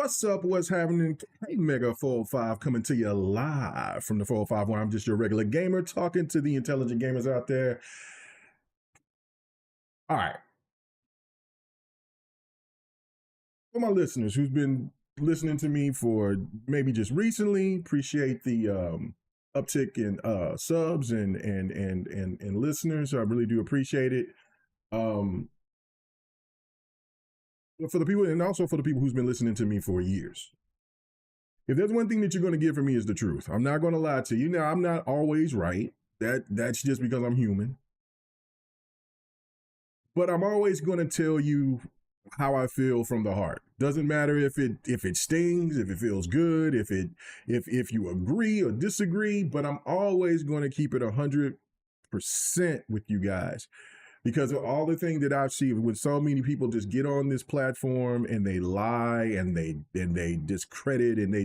What's up? What's happening? Hey, Mega 405 coming to you live from the 405 where I'm just your regular gamer talking to the intelligent gamers out there. All right. For my listeners who's been listening to me for maybe just recently, appreciate the uptick in subs and listeners. I really do appreciate it. For the people, and also for the people who's been listening to me for years. If there's one thing that you're going to get from me is the truth. I'm not going to lie to you. Now, I'm not always right. That's just because I'm human. But I'm always going to tell you how I feel from the heart. Doesn't matter if it stings, if it feels good, if you agree or disagree, but I'm always going to keep it 100% with you guys. Because of all the things that I've seen with so many people just get on this platform and they lie and they discredit and they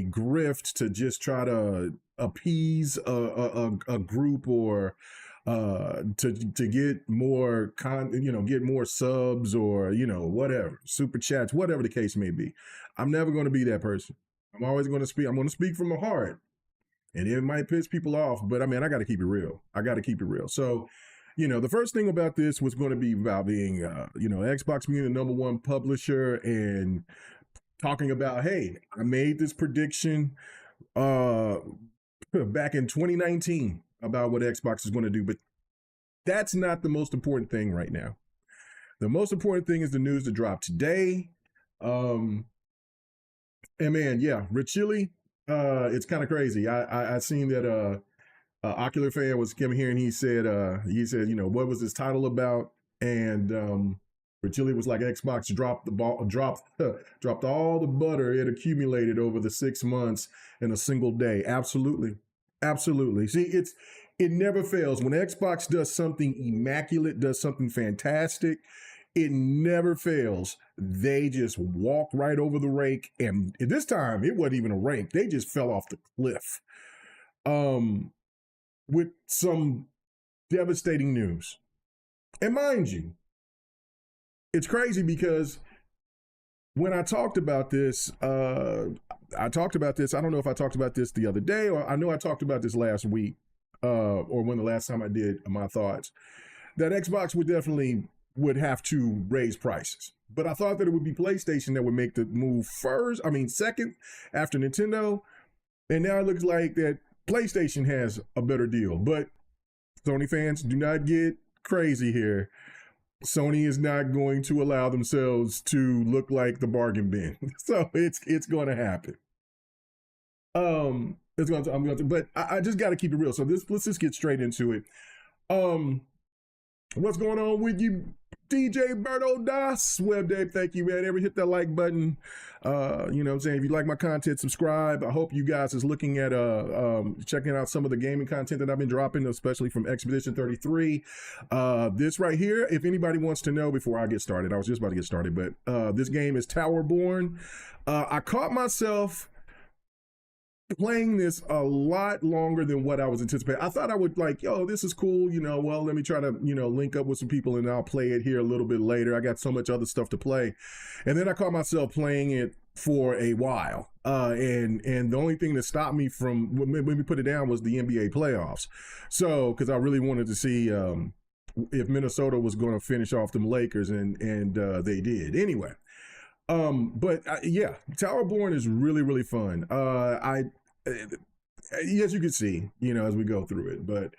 grift to just try to appease a group or to get more get more subs or whatever, super chats, whatever the case may be. I'm never going to be that person. I'm always going to speak. I'm going to speak from the heart. And it might piss people off, but I mean, I got to keep it real. I got to keep it real. So, the first thing about this was going to be about being, Xbox being the #1 publisher and talking about, hey, I made this prediction back in 2019 about what Xbox is going to do, but that's not the most important thing right now. The most important thing is the news that dropped today. And man, yeah, Rich Chili, it's kind of crazy. I seen that Ocular fan was coming here and he said, what was this title about? And Chili was like, Xbox dropped all the butter it accumulated over the 6 months in a single day. Absolutely. See, it never fails. When Xbox does something immaculate, does something fantastic, it never fails. They just walk right over the rake. And this time it wasn't even a rake. They just fell off the cliff. With some devastating news. And mind you, it's crazy because when I talked about this, I don't know if I talked about this the other day, or I know I talked about this last week, or when the last time I did my thoughts, that Xbox would have to raise prices. But I thought that it would be PlayStation that would make the move second after Nintendo. And now it looks like that PlayStation has a better deal, but Sony fans, do not get crazy here. Sony is not going to allow themselves to look like the bargain bin. So it's going to happen. But I just got to keep it real. So let's just get straight into it. What's going on with you, DJ Berto Das? Web Dave, thank you, man. Ever hit that like button? What I'm saying? If you like my content, subscribe. I hope you guys is looking at checking out some of the gaming content that I've been dropping, especially from Expedition 33. This right here, if anybody wants to know before I get started, I was just about to get started, but this game is Towerborn. I caught myself playing this a lot longer than what I was anticipating. I thought I would this is cool, let me try to, link up with some people and I'll play it here a little bit later. I got so much other stuff to play. And then I caught myself playing it for a while. And the only thing that stopped me from when we put it down was the NBA playoffs. So, because I really wanted to see if Minnesota was going to finish off them Lakers, and they did. Anyway. Yeah, Towerborn is really, really fun. Yes, you can see, as we go through it, but,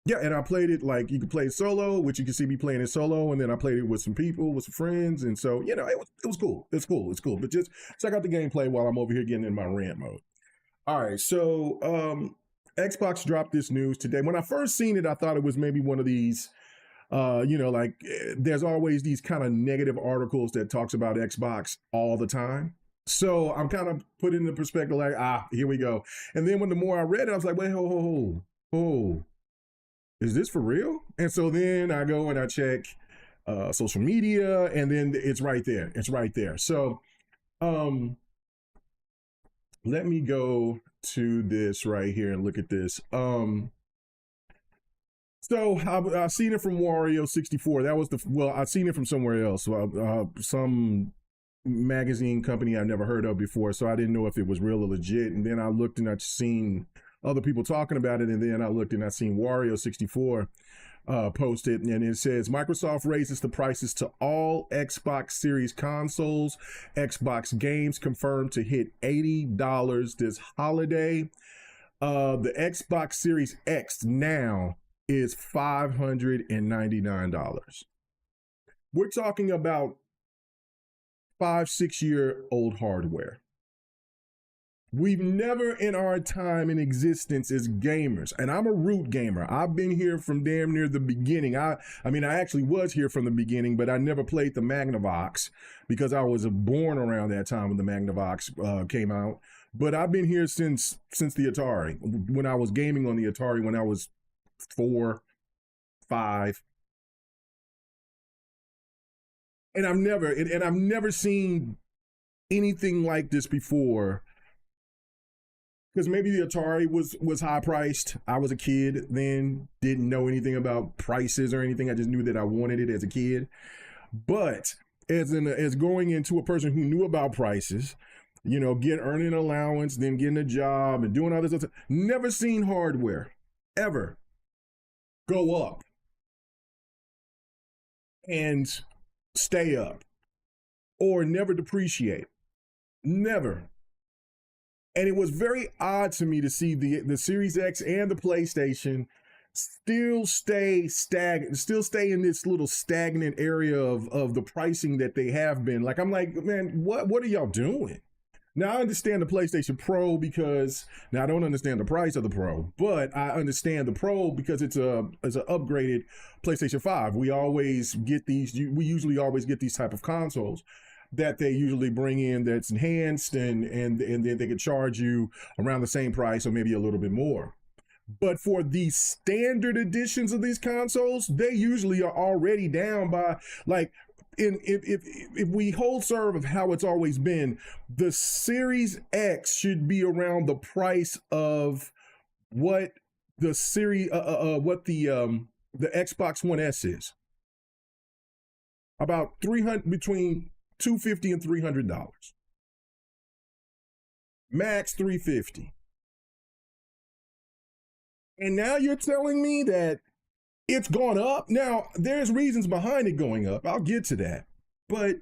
yeah, and I played it you can play solo, which you can see me playing it solo, and then I played it with some people, with some friends, and so, it was cool. It's cool, but just check out the gameplay while I'm over here getting in my rant mode. All right, so, Xbox dropped this news today. When I first seen it, I thought it was maybe one of these, there's always these kind of negative articles that talks about Xbox all the time. So I'm kind of put in the perspective here we go. And then when the more I read it, I was like, wait, is this for real? And so then I go and I check social media, and then it's right there. So let me go to this right here and look at this. So I've seen it from Wario 64. That was I've seen it from somewhere else. Some magazine company I've never heard of before. So I didn't know if it was real or legit. And then I looked and I'd seen other people talking about it. And then I looked and I seen Wario 64 posted, and it says Microsoft raises the prices to all Xbox Series consoles. Xbox games confirmed to hit $80 this holiday. The Xbox Series X now is $599. We're talking about 5-6-year-old hardware. We've never in our time in existence as gamers, and I'm a root gamer. I've been here from damn near the beginning. I mean, I actually was here from the beginning, but I never played the Magnavox because I was born around that time when the Magnavox came out. But I've been here since the Atari, when I was gaming on the Atari when I was 4, 5. And I've never seen anything like this before. Because maybe the Atari was high priced. I was a kid then, didn't know anything about prices or anything. I just knew that I wanted it as a kid. But as going into a person who knew about prices, you know, earning an allowance, then getting a job and doing all this stuff, never seen hardware ever go up and stay up or never depreciate. Never. And it was very odd to me to see the Series X and the PlayStation still stay in this little stagnant area of the pricing that they have been. Like, I'm like, man, what are y'all doing? Now, I understand the PlayStation Pro because now I don't understand the price of the Pro, but I understand the Pro because it's an upgraded PlayStation 5. We usually always get these type of consoles that they usually bring in that's enhanced and then they could charge you around the same price or maybe a little bit more. But for the standard editions of these consoles, they usually are already down by, like, if we hold serve of how it's always been, the Series X should be around the price of what the the Xbox One S is. About between $250 and $300. Max $350. And now you're telling me that it's gone up? Now, there's reasons behind it going up. I'll get to that. But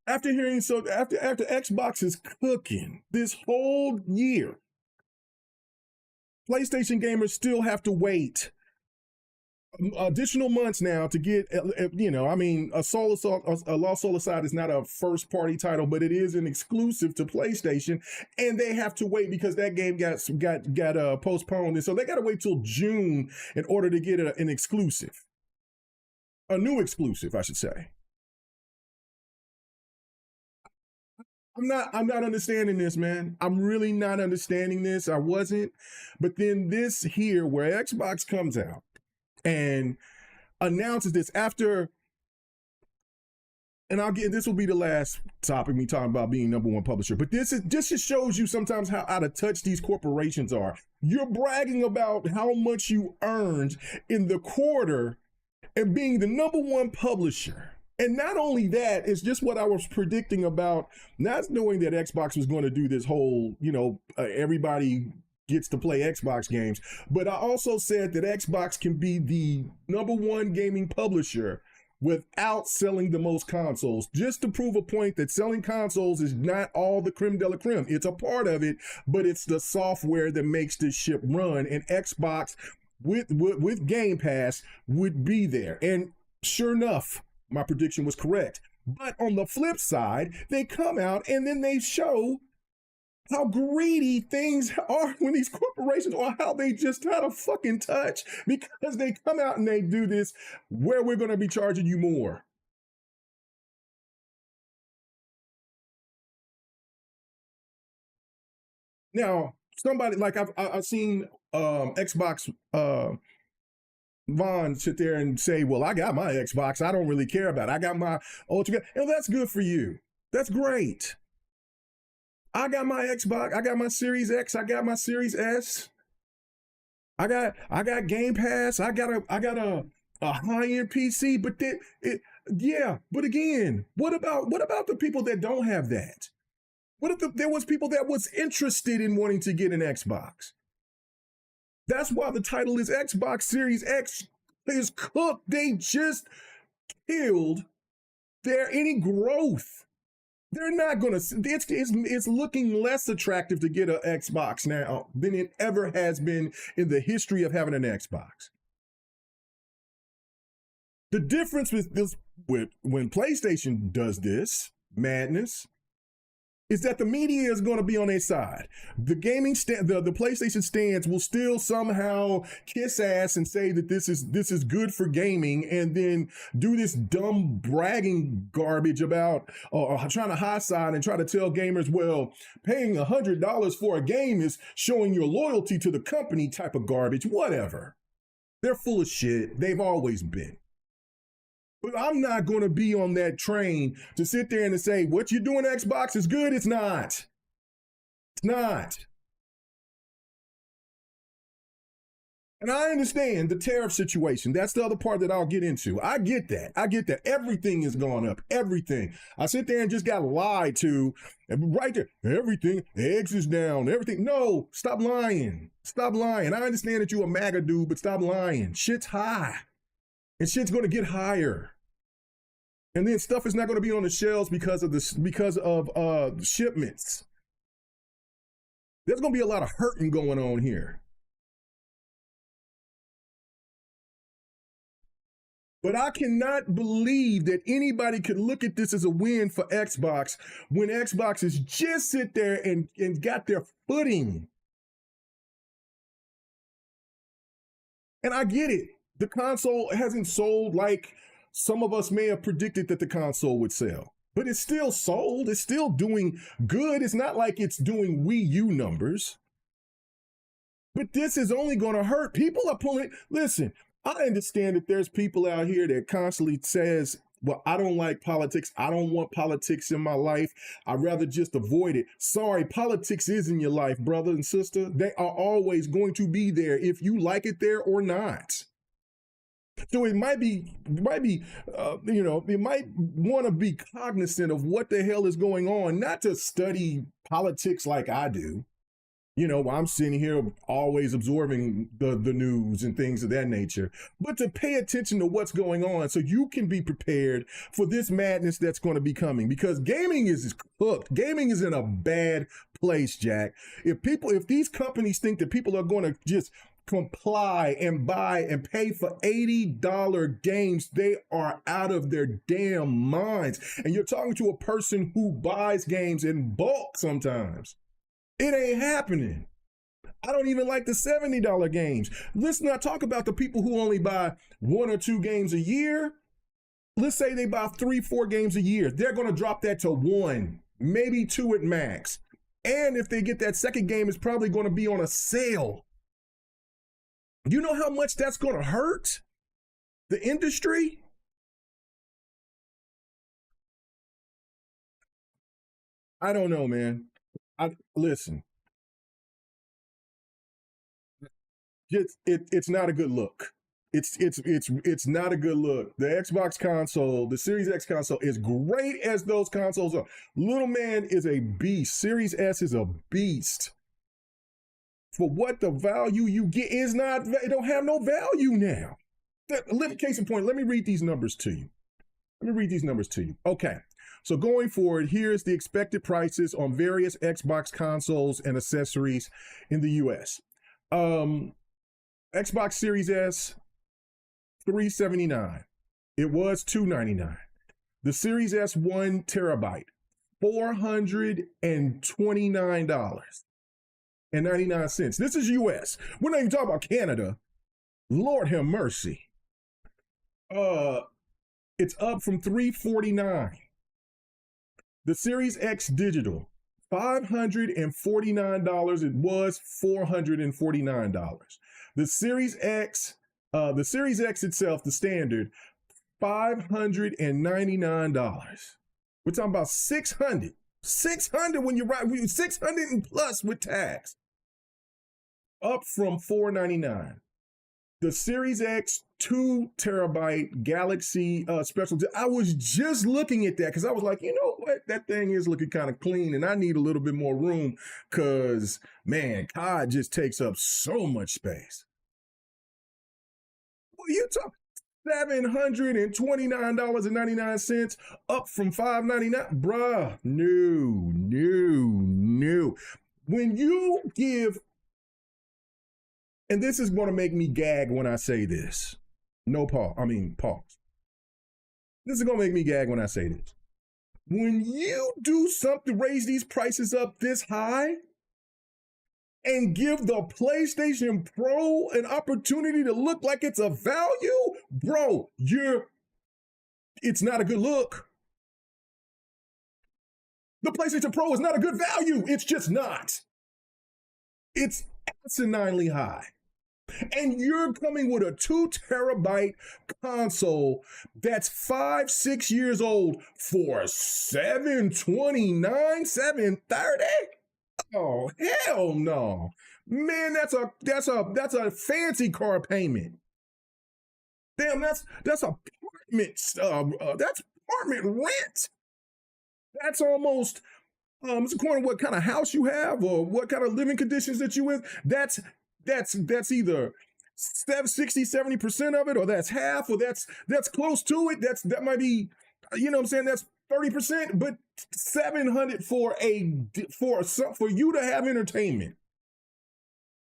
after Xbox is cooking this whole year, PlayStation gamers still have to wait additional months now to get, you know, I mean, a Lost Soul Aside is not a first party title, but it is an exclusive to PlayStation, and they have to wait because that game got postponed, and so they got to wait till June in order to get an exclusive, a new exclusive, I should say. I'm not understanding this, man. I'm really not understanding this. I wasn't, but then this here where Xbox comes out and announces this after, and this will be the last topic, me talking about being number one publisher, but this just shows you sometimes how out of touch these corporations are. You're bragging about how much you earned in the quarter and being the number one publisher. And not only that, it's just what I was predicting about not knowing that Xbox was going to do this whole, you know, everybody gets to play Xbox games. But I also said that Xbox can be the number one gaming publisher without selling the most consoles, just to prove a point that selling consoles is not all the creme de la creme. It's a part of it, but it's the software that makes this ship run. And Xbox with Game Pass would be there. And sure enough, my prediction was correct. But on the flip side, they come out and then they show how greedy things are when these corporations, or how they just out of fucking touch, because they come out and they do this where we're going to be charging you more. Now, somebody like I've seen Xbox Vaughn sit there and say, well, I got my Xbox. I don't really care about it. I got my Ultra. And that's good for you. That's great. I got my Xbox. I got my Series X. I got my Series S. I got Game Pass. I got a high-end PC, but but again, what about the people that don't have that? What if there was people that was interested in wanting to get an Xbox? That's why the title is Xbox Series X is cooked. They just killed any growth. They're not going to, it's looking less attractive to get an Xbox now than it ever has been in the history of having an Xbox. The difference with this, when PlayStation does this madness, is that the media is going to be on their side. The gaming the PlayStation stands will still somehow kiss ass and say that this is good for gaming, and then do this dumb bragging garbage about trying to high side and try to tell gamers, well, paying $100 for a game is showing your loyalty to the company type of garbage. Whatever. They're full of shit. They've always been. But I'm not going to be on that train to sit there and to say, what you doing, Xbox, is good. It's not. It's not. And I understand the tariff situation. That's the other part that I'll get into. I get that. Everything is going up. Everything. I sit there and just got lied to. Right there. Everything. Eggs is down. Everything. No. Stop lying. Stop lying. I understand that you a MAGA dude, but stop lying. Shit's high. And shit's going to get higher. And then stuff is not going to be on the shelves because of shipments. There's going to be a lot of hurting going on here. But I cannot believe that anybody could look at this as a win for Xbox when Xbox is just sit there and got their footing. And I get it. The console hasn't sold like some of us may have predicted that the console would sell. But it's still sold. It's still doing good. It's not like it's doing Wii U numbers. But this is only going to hurt. People are pulling. Listen, I understand that there's people out here that constantly says, well, I don't like politics. I don't want politics in my life. I'd rather just avoid it. Sorry, politics is in your life, brother and sister. They are always going to be there if you like it there or not. So it might want to be cognizant of what the hell is going on, not to study politics like I do. I'm sitting here always absorbing the news and things of that nature, but to pay attention to what's going on so you can be prepared for this madness that's going to be coming, because gaming is cooked. Gaming is in a bad place, Jack. If these companies think that people are going to just comply and buy and pay for $80 games, they are out of their damn minds. And you're talking to a person who buys games in bulk sometimes. It ain't happening. I don't even like the $70 games. Let's not talk about the people who only buy 1 or 2 games a year. Let's say they buy 3, 4 games a year. They're going to drop that to 1, maybe 2 at max. And if they get that second game, it's probably going to be on a sale. You know how much that's going to hurt the industry? I don't know, man. Listen. It's not a good look. It's not a good look. The Xbox console, the Series X console, as great as those consoles are, little man is a beast. Series S is a beast. For what the value you get is not, it don't have no value now. Case in point, let me read these numbers to you. Okay, so going forward, here's the expected prices on various Xbox consoles and accessories in the US. Xbox Series S, $379. It was $299. The Series S 1 terabyte, $429.99. This is US. We're not even talking about Canada. Lord have mercy. It's up from $349. The Series X digital, $549. It was $449. The Series X itself, the standard, $599. We're talking about $600. $600 when you write, $600 and plus with tax. up from $499. The Series X 2 terabyte Galaxy special. I was just looking at that because I was like, you know what? That thing is looking kind of clean and I need a little bit more room because, man, COD just takes up so much space. What are you talking? $729.99 up from $599. Bruh, no. When you give, and this is going to make me gag when I say this. Pause. This is going to make me gag when I say this. When you do something, raise these prices up this high and give the PlayStation Pro an opportunity to look like it's a value, bro, it's not a good look. The PlayStation Pro is not a good value. It's just not. It's asininely high. And you're coming with a 2 terabyte console that's 5-6 years old for $729, $730. Oh, hell no. Man, that's a fancy car payment. Damn, that's apartment that's apartment rent. That's almost it's according to what kind of house you have or what kind of living conditions that you in. That's either 60-70% of it, or that's half, or that's close to it. That might be, you know what I'm saying, that's 30%, but $700 for you to have entertainment.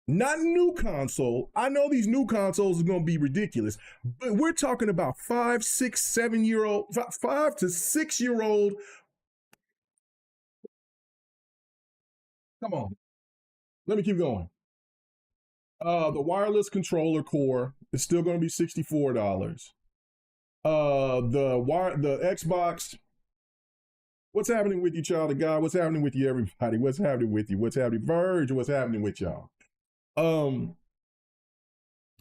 Not new console. I know these new consoles are going to be ridiculous, but we're talking about 5 to 6 year old. Come on. Let me keep going. The wireless controller core is still going to be $64. The Xbox. What's happening with you, child of God? What's happening with you, everybody? What's happening with you? What's happening, Verge? What's happening with y'all?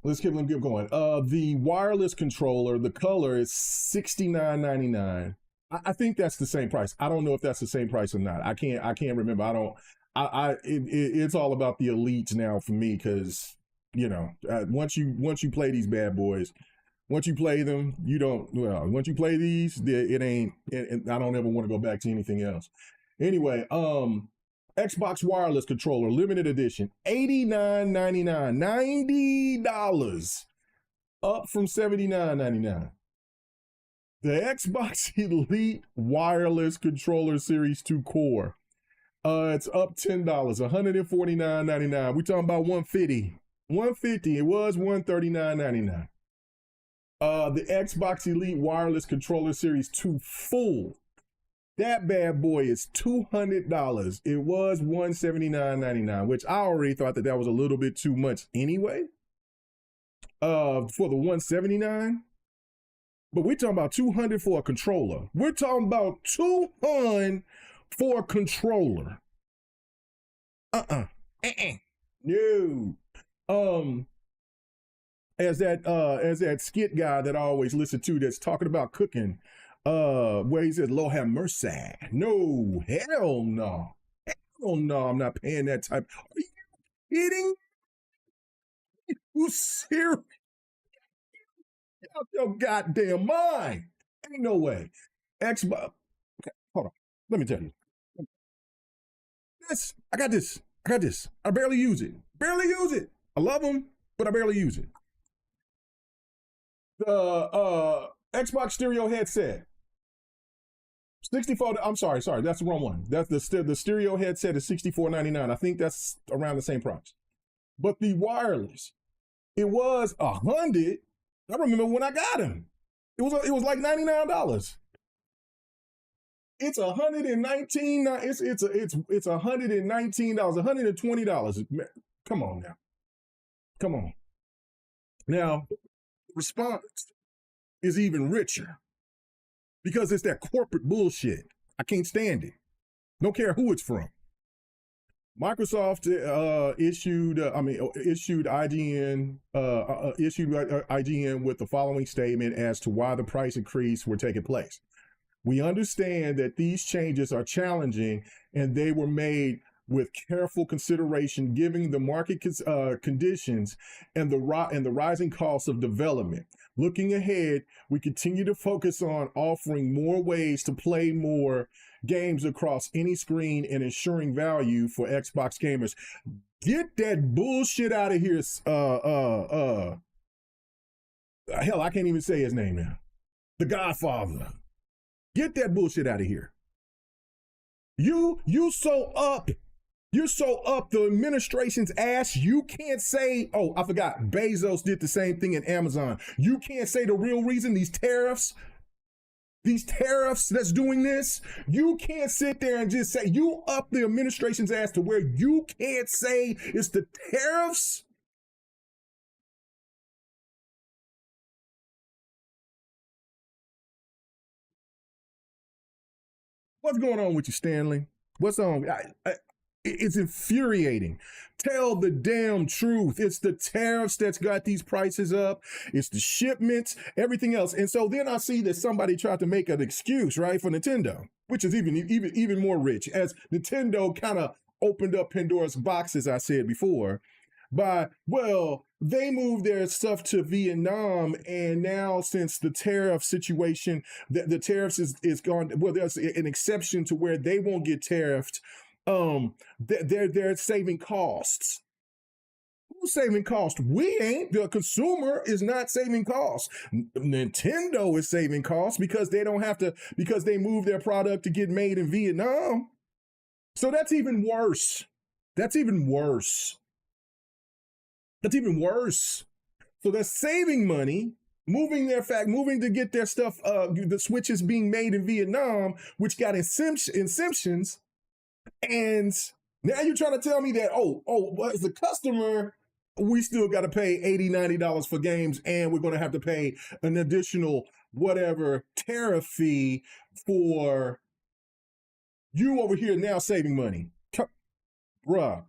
Let's keep going. The wireless controller, the color is $69.99. I think that's the same price. I don't know if that's the same price or not. I can't remember. It's all about the elites now for me, because once you play these bad boys, once you play them, once you play these, it ain't. I don't ever want to go back to anything else. Anyway, Xbox wireless controller, limited edition, $89.99, $90, up from $79.99. The Xbox Elite wireless controller Series 2 core. It's up $10, $149.99. We're talking about $150. $150. It was $139.99. The Xbox Elite wireless controller Series 2 full. That bad boy is $200. It was $179.99, which I already thought that was a little bit too much anyway. For the $179. But we're talking about $200 for a controller. We're talking about $200 for a controller. No. As that skit guy that I always listen to that's talking about cooking, where he says, Lord have mercy. No, hell no. Hell no, I'm not paying that type. Are you kidding? You serious? Out your goddamn mind. Ain't no way. Xbox. Okay, hold on. Let me tell you. I got this. I barely use it. I love them, but I barely use it. The Xbox stereo headset. 64. I'm sorry. That's the wrong one. That's the stereo headset is $64.99. I think that's around the same price. But the wireless, it was $100. I remember when I got him. It was like $99. It's $119. It's $119. $120. Come on now. Come on. Now, response is even richer because it's that corporate bullshit. I can't stand it. Don't care who it's from. Microsoft issued IGN with the following statement as to why the price increase were taking place. We understand that these changes are challenging and they were made with careful consideration, giving the market conditions and the rising costs of development. Looking ahead, we continue to focus on offering more ways to play more games across any screen and ensuring value for Xbox gamers. Get that bullshit out of here. Hell, I can't even say his name now. The Godfather. Get that bullshit out of here. You're so up the administration's ass. You can't say, oh, I forgot, Bezos did the same thing in Amazon. You can't say the real reason, these tariffs that's doing this. You can't sit there and just say, you up the administration's ass to where you can't say it's the tariffs. What's going on with you, Stanley? What's on? It's infuriating. Tell the damn truth. It's the tariffs that's got these prices up. It's the shipments, everything else. And so then I see that somebody tried to make an excuse, right, for Nintendo, which is even more rich, as Nintendo kind of opened up Pandora's box, as I said before, by, well, they moved their stuff to Vietnam, and now since the tariff situation, the tariffs is gone, well, there's an exception to where they won't get tariffed. They're saving costs. Who's saving costs? We ain't. The consumer is not saving costs. Nintendo is saving costs because they don't have to, because they move their product to get made in Vietnam. So that's even worse. That's even worse. That's even worse. So they're saving money, moving to get their stuff, the Switches being made in Vietnam, which got exemptions. And now you're trying to tell me that, well, as a customer, we still got to pay $80, $90 for games, and we're going to have to pay an additional whatever tariff fee for you over here now saving money. Bruh,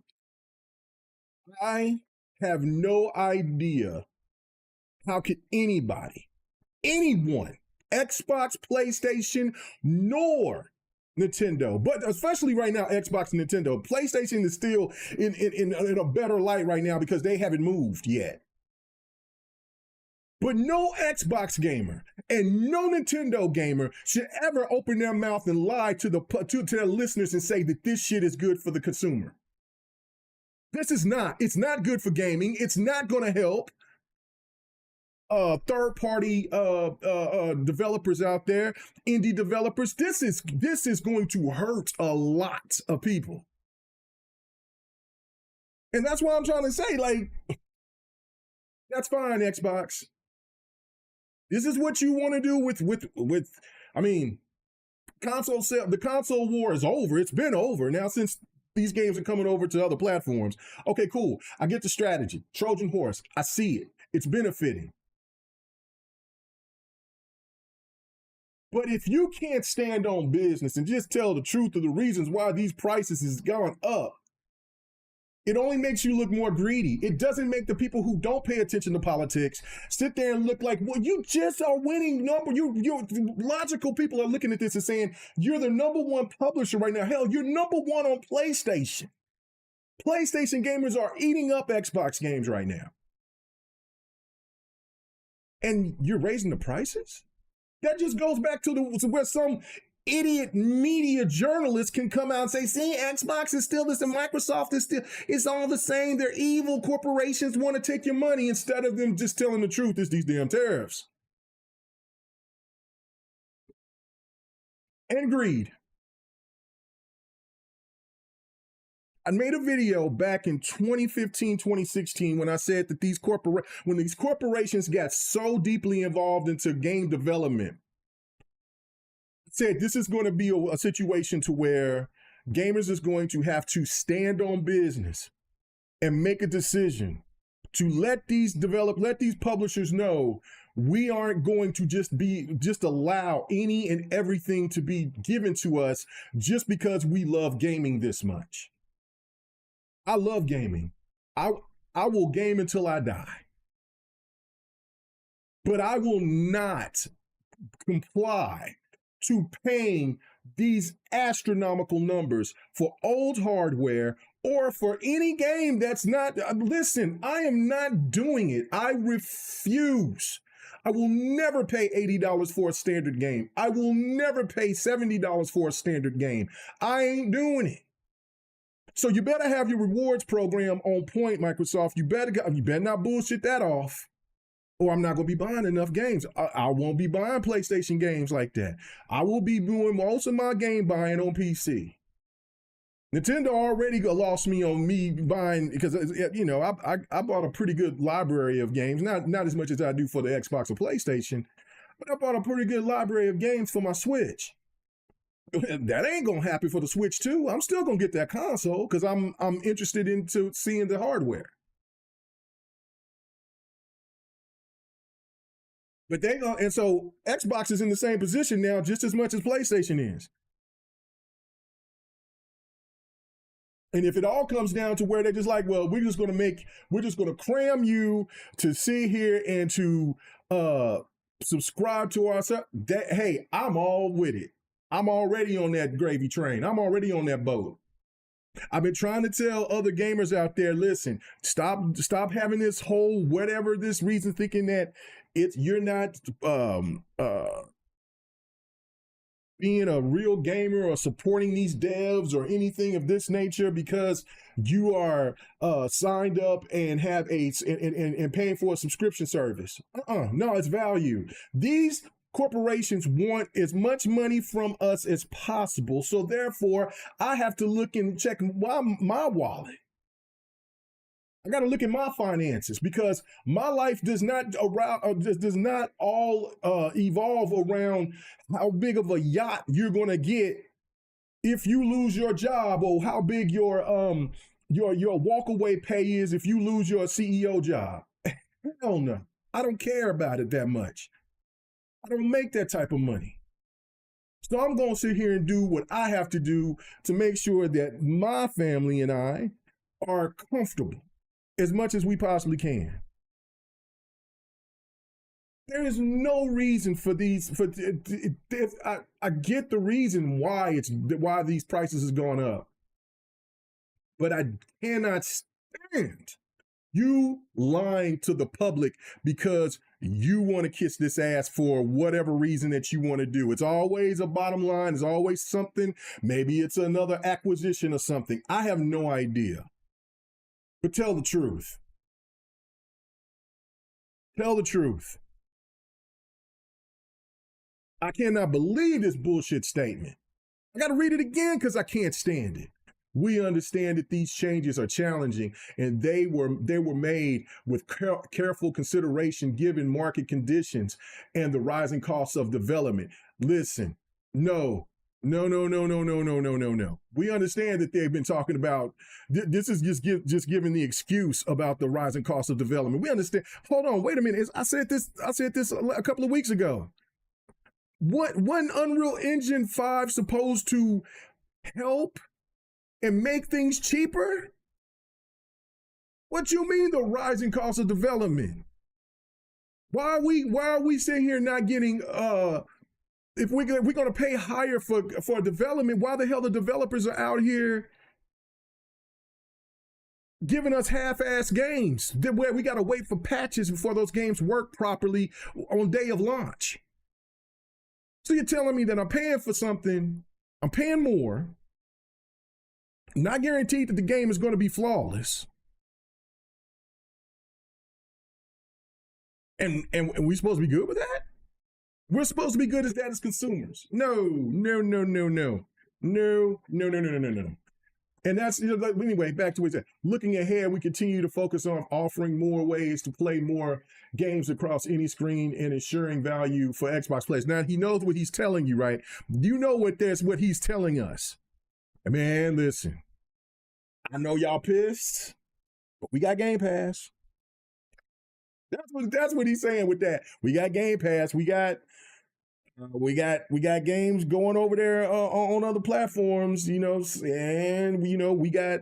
I have no idea how could anyone, Xbox, PlayStation, nor Nintendo, but especially right now, Xbox and Nintendo. PlayStation is still in a better light right now because they haven't moved yet. But no Xbox gamer and no Nintendo gamer should ever open their mouth and lie to their listeners and say that this shit is good for the consumer. This is not. It's not good for gaming. It's not going to help third-party developers out there, indie developers. This is going to hurt a lot of people. And that's why I'm trying to say, like, that's fine, Xbox. This is what you want to do with I mean, the console war is over. It's been over now since these games are coming over to other platforms. Okay, cool. I get the strategy. Trojan horse. I see it. It's benefiting. But if you can't stand on business and just tell the truth of the reasons why these prices has gone up, it only makes you look more greedy. It doesn't make the people who don't pay attention to politics sit there and look like, well, you just are winning number. You logical people are looking at this and saying, you're the number one publisher right now. Hell, you're number one on PlayStation. PlayStation gamers are eating up Xbox games right now. And you're raising the prices? That just goes back to where some idiot media journalists can come out and say, see, Xbox is still this and Microsoft is still, it's all the same. They're evil. Corporations want to take your money instead of them just telling the truth. It's these damn tariffs. And greed. I made a video back in 2015, 2016 when I said that when these corporations got so deeply involved into game development, I said this is going to be a situation to where gamers is going to have to stand on business and make a decision to let these publishers know we aren't going to just allow any and everything to be given to us just because we love gaming this much. I love gaming. I will game until I die. But I will not comply to paying these astronomical numbers for old hardware or for any game that's not, listen, I am not doing it. I refuse. I will never pay $80 for a standard game. I will never pay $70 for a standard game. I ain't doing it. So you better have your rewards program on point, Microsoft. You better not bullshit that off, or I'm not going to be buying enough games. I won't be buying PlayStation games like that. I will be doing most of my game buying on PC. Nintendo already lost me on me buying, because, you know, I bought a pretty good library of games, not as much as I do for the Xbox or PlayStation, but I bought a pretty good library of games for my Switch. That ain't gonna happen for the Switch 2. I'm still gonna get that console because I'm interested into seeing the hardware. But and so Xbox is in the same position now just as much as PlayStation is. And if it all comes down to where they're just like, well, we're just gonna cram you to sit here and to subscribe to our stuff, hey, I'm all with it. I'm already on that gravy train. I'm already on that boat. I've been trying to tell other gamers out there, listen, stop having this whole whatever this reason thinking that you're not being a real gamer or supporting these devs or anything of this nature because you are signed up and have and paying for a subscription service. No, it's value. These corporations want as much money from us as possible. So therefore, I have to look and check my wallet. I got to look at my finances because my life does not all evolve around how big of a yacht you're going to get if you lose your job, or how big your walkaway pay is if you lose your CEO job. Hell no. I don't care about it that much. I don't make that type of money. So I'm going to sit here and do what I have to do to make sure that my family and I are comfortable as much as we possibly can. There is no reason for these. I get the reason why these prices has gone up, but I cannot stand you lying to the public because you want to kiss this ass for whatever reason that you want to do. It's always a bottom line. It's always something. Maybe it's another acquisition or something. I have no idea. But tell the truth. Tell the truth. I cannot believe this bullshit statement. I got to read it again because I can't stand it. We understand that these changes are challenging, and they were made with careful consideration given market conditions and the rising costs of development. Listen, no. We understand that they've been talking about this is just giving the excuse about the rising cost of development. We understand. Hold on, wait a minute. I said this a couple of weeks ago. Wasn't Unreal Engine 5 supposed to help and make things cheaper? What you mean the rising cost of development? Why are we sitting here not getting if we're going to pay higher for development? Why the hell the developers are out here giving us half-ass games where we got to wait for patches before those games work properly on day of launch? So you're telling me that I'm paying for something, I'm paying more, not guaranteed that the game is going to be flawless. And we supposed to be good with that? We're supposed to be good as that as consumers. No. And that's, anyway, back to what he said. Looking ahead, we continue to focus on offering more ways to play more games across any screen and ensuring value for Xbox players. Now, he knows what he's telling you, right? You know what he's telling us. Man, listen. I know y'all pissed, but we got Game Pass. That's what he's saying with that. We got Game Pass. We got games going over there on other platforms, and we got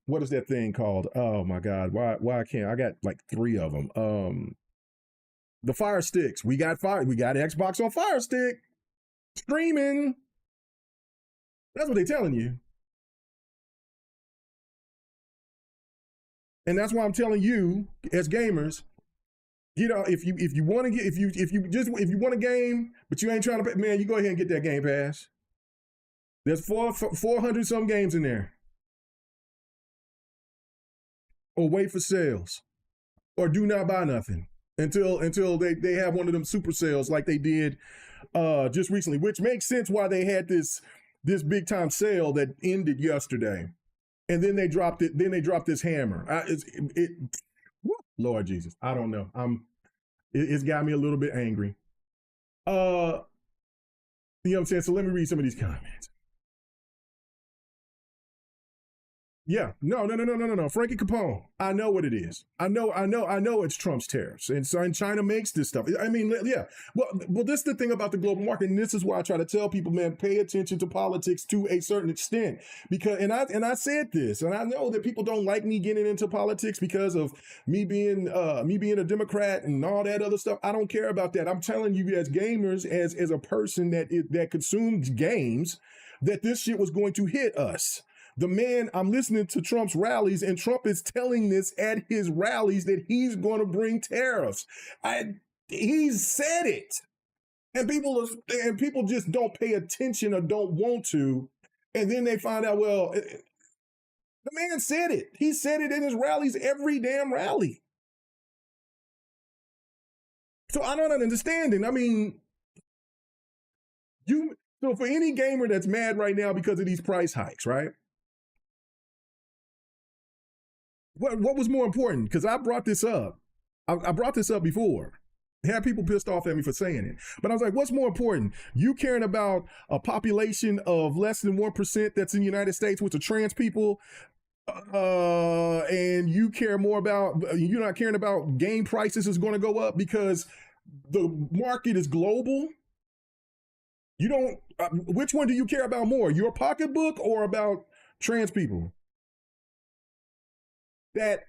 what is that thing called? Oh my God, why can't I got like 3 of them? The Fire Sticks. We got Xbox on Fire Stick. Streaming. That's what they're telling you. And that's why I'm telling you, as gamers, if you want to get if you want a game, but you ain't trying to pay, man, you go ahead and get that Game Pass. There's 400 some games in there. Or wait for sales. Or do not buy nothing until they have one of them super sales like they did just recently, which makes sense why they had this big time sale that ended yesterday. And then they dropped it. Then they dropped this hammer. Lord Jesus, I don't know. It's got me a little bit angry. You know what I'm saying? So let me read some of these comments. Yeah, no. Frankie Capone. I know what it is. I know it's Trump's tariffs. And so China makes this stuff. I mean, yeah. Well, this is the thing about the global market. And this is why I try to tell people, man, pay attention to politics to a certain extent. Because, and I said this, and I know that people don't like me getting into politics because of me being a Democrat and all that other stuff. I don't care about that. I'm telling you as gamers, as a person that consumes games, that this shit was going to hit us. The man, I'm listening to Trump's rallies, and Trump is telling this at his rallies that he's going to bring tariffs. He said it, and people just don't pay attention or don't want to, and then they find out, well, the man said it. He said it in his rallies, every damn rally. So I don't understand it. I mean, so for any gamer that's mad right now because of these price hikes, right? What was more important? Because I brought this up. I brought this up before. Had people pissed off at me for saying it. But I was like, what's more important? You caring about a population of less than 1% that's in the United States, which are trans people, and you care more about, you're not caring about game prices is going to go up because the market is global? You don't, which one do you care about more? Your pocketbook or about trans people? That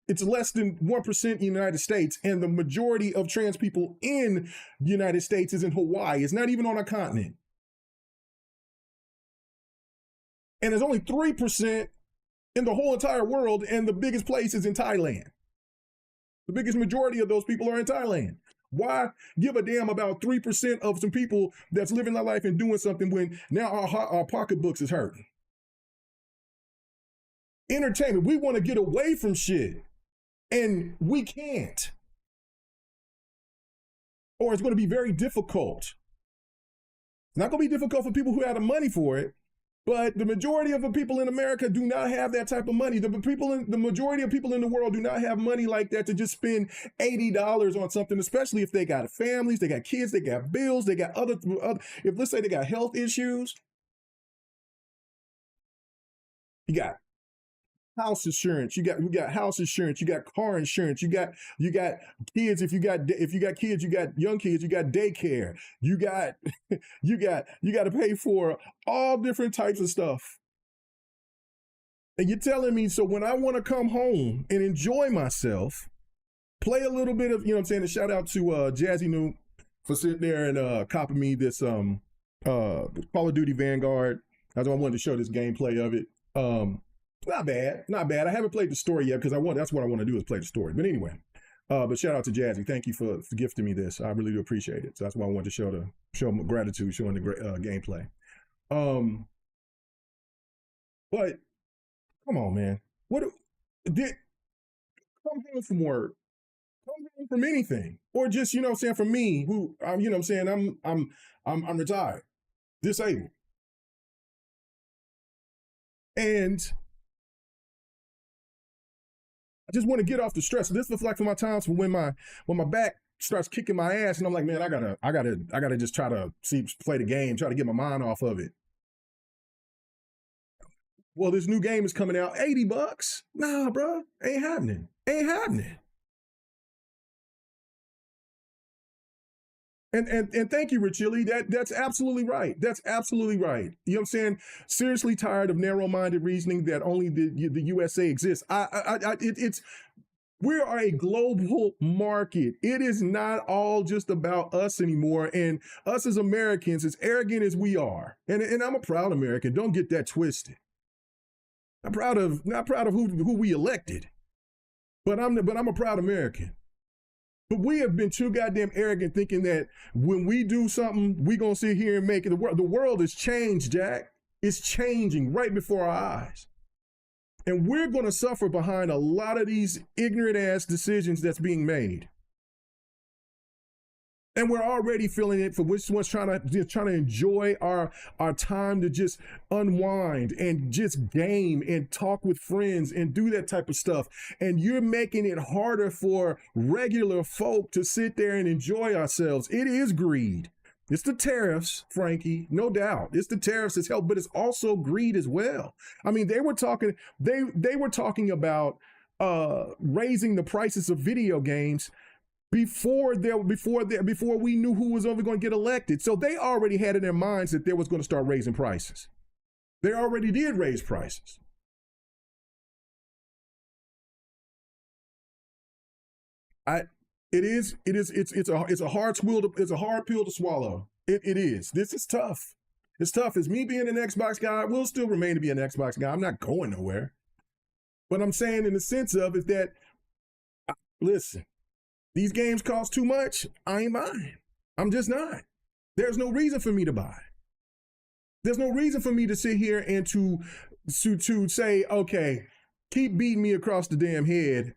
it's less than 1% in the United States, and the majority of trans people in the United States is in Hawaii. It's not even on a continent. And there's only 3% in the whole entire world, and the biggest place is in Thailand. The biggest majority of those people are in Thailand. Why give a damn about 3% of some people that's living their life and doing something when now our pocketbooks is hurting? Entertainment, we want to get away from shit, and we can't. Or it's going to be very difficult. It's not going to be difficult for people who have the money for it, but the majority of the people in America do not have that type of money. The majority of people in the world do not have money like that to just spend $80 on something, especially if they got families, they got kids, they got bills, they got other if let's say they got health issues. You got house insurance, you got house insurance, you got car insurance, you got kids. If you got kids, you got young kids, you got daycare, you got to pay for all different types of stuff. And you're telling me, so when I want to come home and enjoy myself, play a little bit of, you know what I'm saying, and shout out to Jazzy New for sitting there and copying me this Call of Duty Vanguard. That's why I wanted to show this gameplay of it. Not bad. I haven't played the story yet because that's what I want to do is play the story. But anyway, but shout out to Jazzy. Thank you for gifting me this. I really do appreciate it. So that's why I wanted to show my gratitude, showing the gameplay. But come on, man. Come home from work. Come home from anything, or just, you know what I'm saying, for me, who you know what I'm saying, I'm retired, disabled, and I just want to get off the stress. This is like for my times when my back starts kicking my ass, and I'm like, man, I gotta just try to play the game, try to get my mind off of it. Well, this new game is coming out, $80. Nah, bro, ain't happening. And thank you, Richilli. That's absolutely right. That's absolutely right. You know what I'm saying? Seriously tired of narrow-minded reasoning that only the USA exists. It's We are a global market. It is not all just about us anymore. And us as Americans, as arrogant as we are, and I'm a proud American, don't get that twisted. I'm proud of not proud of who we elected, but I'm a proud American. But we have been too goddamn arrogant thinking that when we do something, we're gonna sit here and make it. The world has changed, Jack. It's changing right before our eyes. And we're going to suffer behind a lot of these ignorant ass decisions that's being made. And we're already feeling it for which one's trying to enjoy our time to just unwind and just game and talk with friends and do that type of stuff. And you're making it harder for regular folk to sit there and enjoy ourselves. It is greed. It's the tariffs, Frankie, no doubt. It's the tariffs that's helped, but it's also greed as well. I mean, they were talking about raising the prices of video games before we knew who was ever going to get elected. So they already had in their minds that they was going to start raising prices. They already did raise prices. It's a hard pill to swallow. It is. This is tough. It's tough. As me being an Xbox guy, I will still remain to be an Xbox guy. I'm not going nowhere. But I'm saying in the sense of is that, listen, these games cost too much. I ain't buying. I'm just not. There's no reason for me to buy. There's no reason for me to sit here and to say, okay, keep beating me across the damn head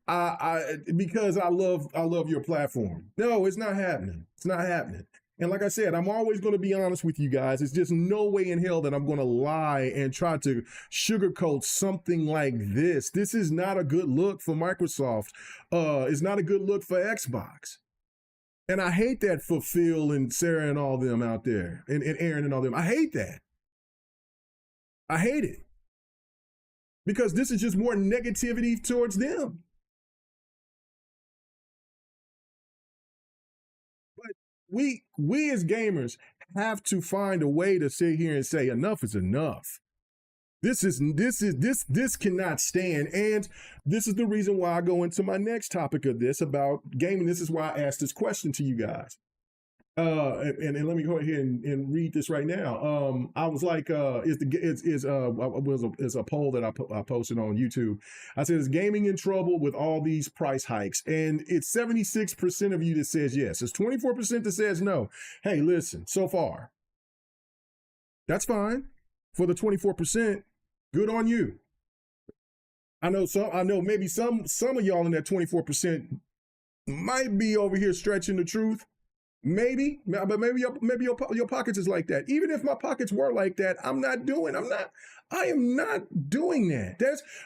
because I love your platform. No, it's not happening. It's not happening. And like I said, I'm always going to be honest with you guys. It's just no way in hell that I'm going to lie and try to sugarcoat something like this. This is not a good look for Microsoft. It's not a good look for Xbox. And I hate that for Phil and Sarah and all them out there, and Aaron and all them. I hate that. I hate it. Because this is just more negativity towards them. But we as gamers have to find a way to sit here and say enough is enough. This cannot stand. And this is the reason why I go into my next topic of this about gaming. This is why I asked this question to you guys. And let me go ahead and read this right now. I was like, it's a poll that I posted on YouTube. I said, is gaming in trouble with all these price hikes? And it's 76% of you that says yes. It's 24% that says no. Hey, listen, so far, that's fine. For the 24%, good on you. I know maybe some of y'all in that 24% might be over here stretching the truth. Maybe, but maybe your pockets is like that. Even if my pockets were like that, I am not doing that.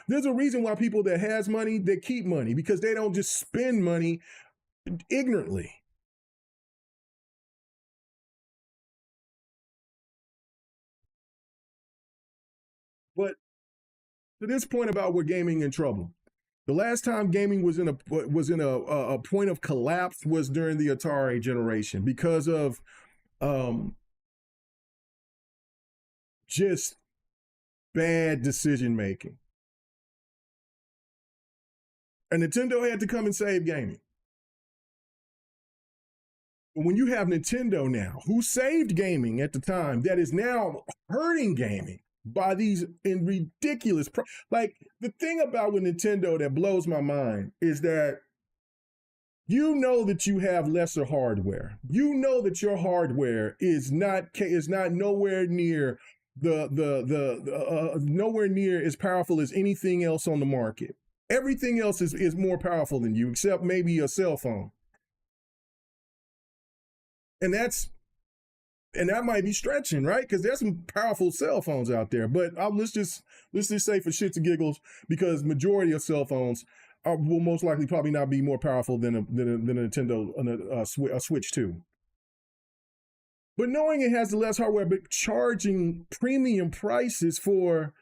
There's a reason why people that has money, they keep money, because they don't just spend money ignorantly. But to this point about where gaming in trouble, the last time gaming was in a point of collapse was during the Atari generation because of just bad decision making. And Nintendo had to come and save gaming. But when you have Nintendo now, who saved gaming at the time, that is now hurting gaming by these in ridiculous like the thing about with Nintendo that blows my mind is that you know that you have lesser hardware. You know that your hardware is not nowhere near nowhere near as powerful as anything else on the market. Everything else is more powerful than you, except maybe a cell phone. And that might be stretching, right? Because there's some powerful cell phones out there. But let's just say for shits and giggles, because majority of cell phones will most likely probably not be more powerful than a Nintendo a Switch 2. But knowing it has the less hardware, but charging premium prices for,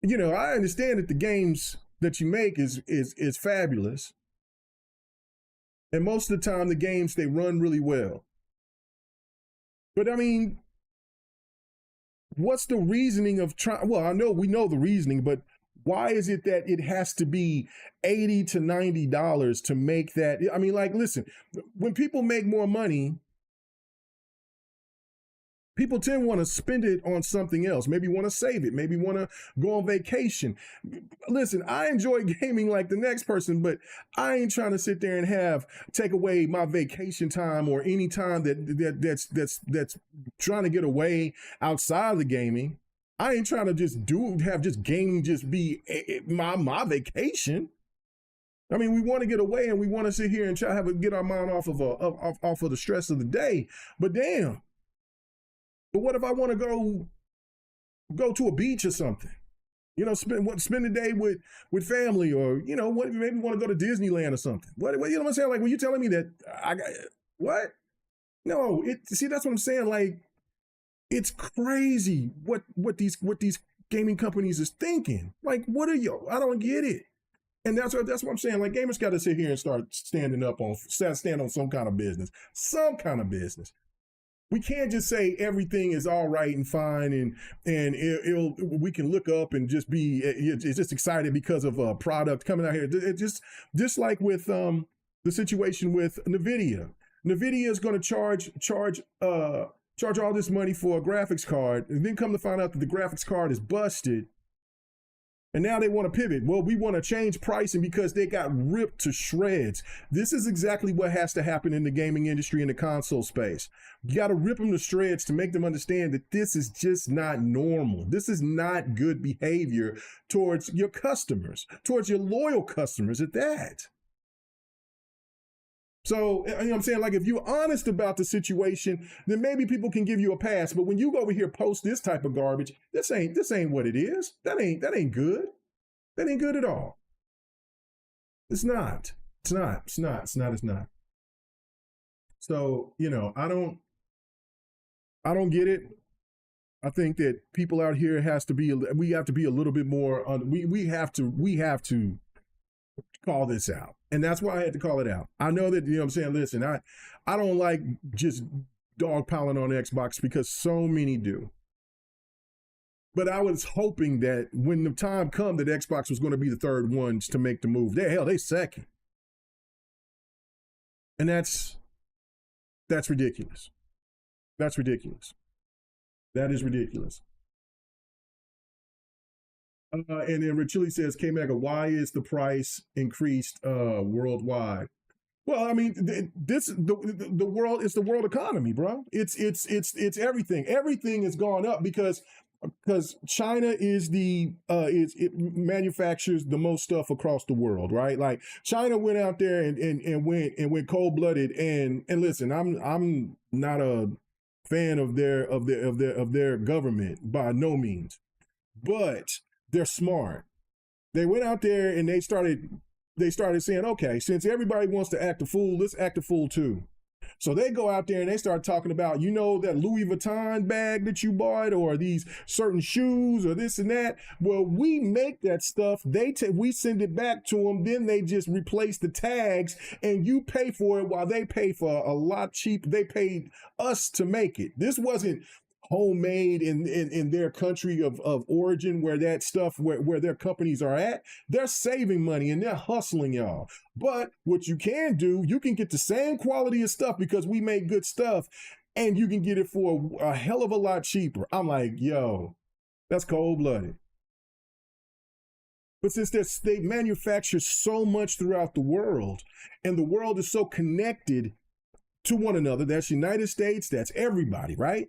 I understand that the games that you make is fabulous. And most of the time, the games, they run really well. But I mean, what's the reasoning of trying? Well, we know the reasoning, but Why is it that it has to be $80 to $90 to make that? I mean, like, listen, when people make more money, people tend to want to spend it on something else, maybe want to save it, maybe want to go on vacation. Listen, I enjoy gaming like the next person, but I ain't trying to sit there and take away my vacation time or any time that's trying to get away outside of the gaming. I ain't trying to just have gaming just be my vacation. I mean, we want to get away and we want to sit here and try to get our mind off of the stress of the day. But damn. But what if I want to go to a beach or something? You know, spend the day with family, or you know, maybe want to go to Disneyland or something. What you know what I'm saying? Like, when you telling me that I got what? No, see, that's what I'm saying. Like, it's crazy what these gaming companies is thinking. Like, what are you? I don't get it. And that's what I'm saying. Like, gamers got to sit here and stand on some kind of business. Some kind of business. We can't just say everything is all right and fine, and we can look up and just be just excited because of a product coming out here. It just like with the situation with NVIDIA. NVIDIA is going to charge all this money for a graphics card, and then come to find out that the graphics card is busted. And now they want to pivot. Well, we want to change pricing because they got ripped to shreds. This is exactly what has to happen in the gaming industry, in the console space. You got to rip them to shreds to make them understand that this is just not normal. This is not good behavior towards your customers, towards your loyal customers at that. So, you know what I'm saying? Like, if you're honest about the situation, then maybe people can give you a pass. But when you go over here post this type of garbage, this ain't what it is. That ain't good. That ain't good at all. It's not. It's not. So, you know, I don't get it. I think that people out here we have to be a little bit more we have to call this out. And that's why I had to call it out. I know that, you know what I'm saying, listen, I don't like just dogpiling on Xbox because so many do. But I was hoping that when the time come that Xbox was going to be the third ones to make the move. They second. And that's ridiculous. That's ridiculous. That is ridiculous. And then Richili says, K-Mega, why is the price increased worldwide? Well, I mean, the world is the world economy, bro. It's everything. Everything has gone up because China it manufactures the most stuff across the world, right? Like, China went out there and went cold-blooded, and listen, I'm not a fan of their government by no means, but they're smart. They went out there and they started saying, okay, since everybody wants to act a fool, let's act a fool too. So they go out there and they start talking about, you know, that Louis Vuitton bag that you bought, or these certain shoes, or this and that. Well, we make that stuff. We send it back to them. Then they just replace the tags, and you pay for it while they pay for a lot cheap. They paid us to make it. This wasn't homemade in their country of origin, where that stuff, where their companies are at. They're saving money and they're hustling y'all. But what you can do, you can get the same quality of stuff because we make good stuff, and you can get it for a hell of a lot cheaper. I'm like, yo, that's cold-blooded. But since they manufacture so much throughout the world, and the world is so connected to one another, that's United States, that's everybody, right?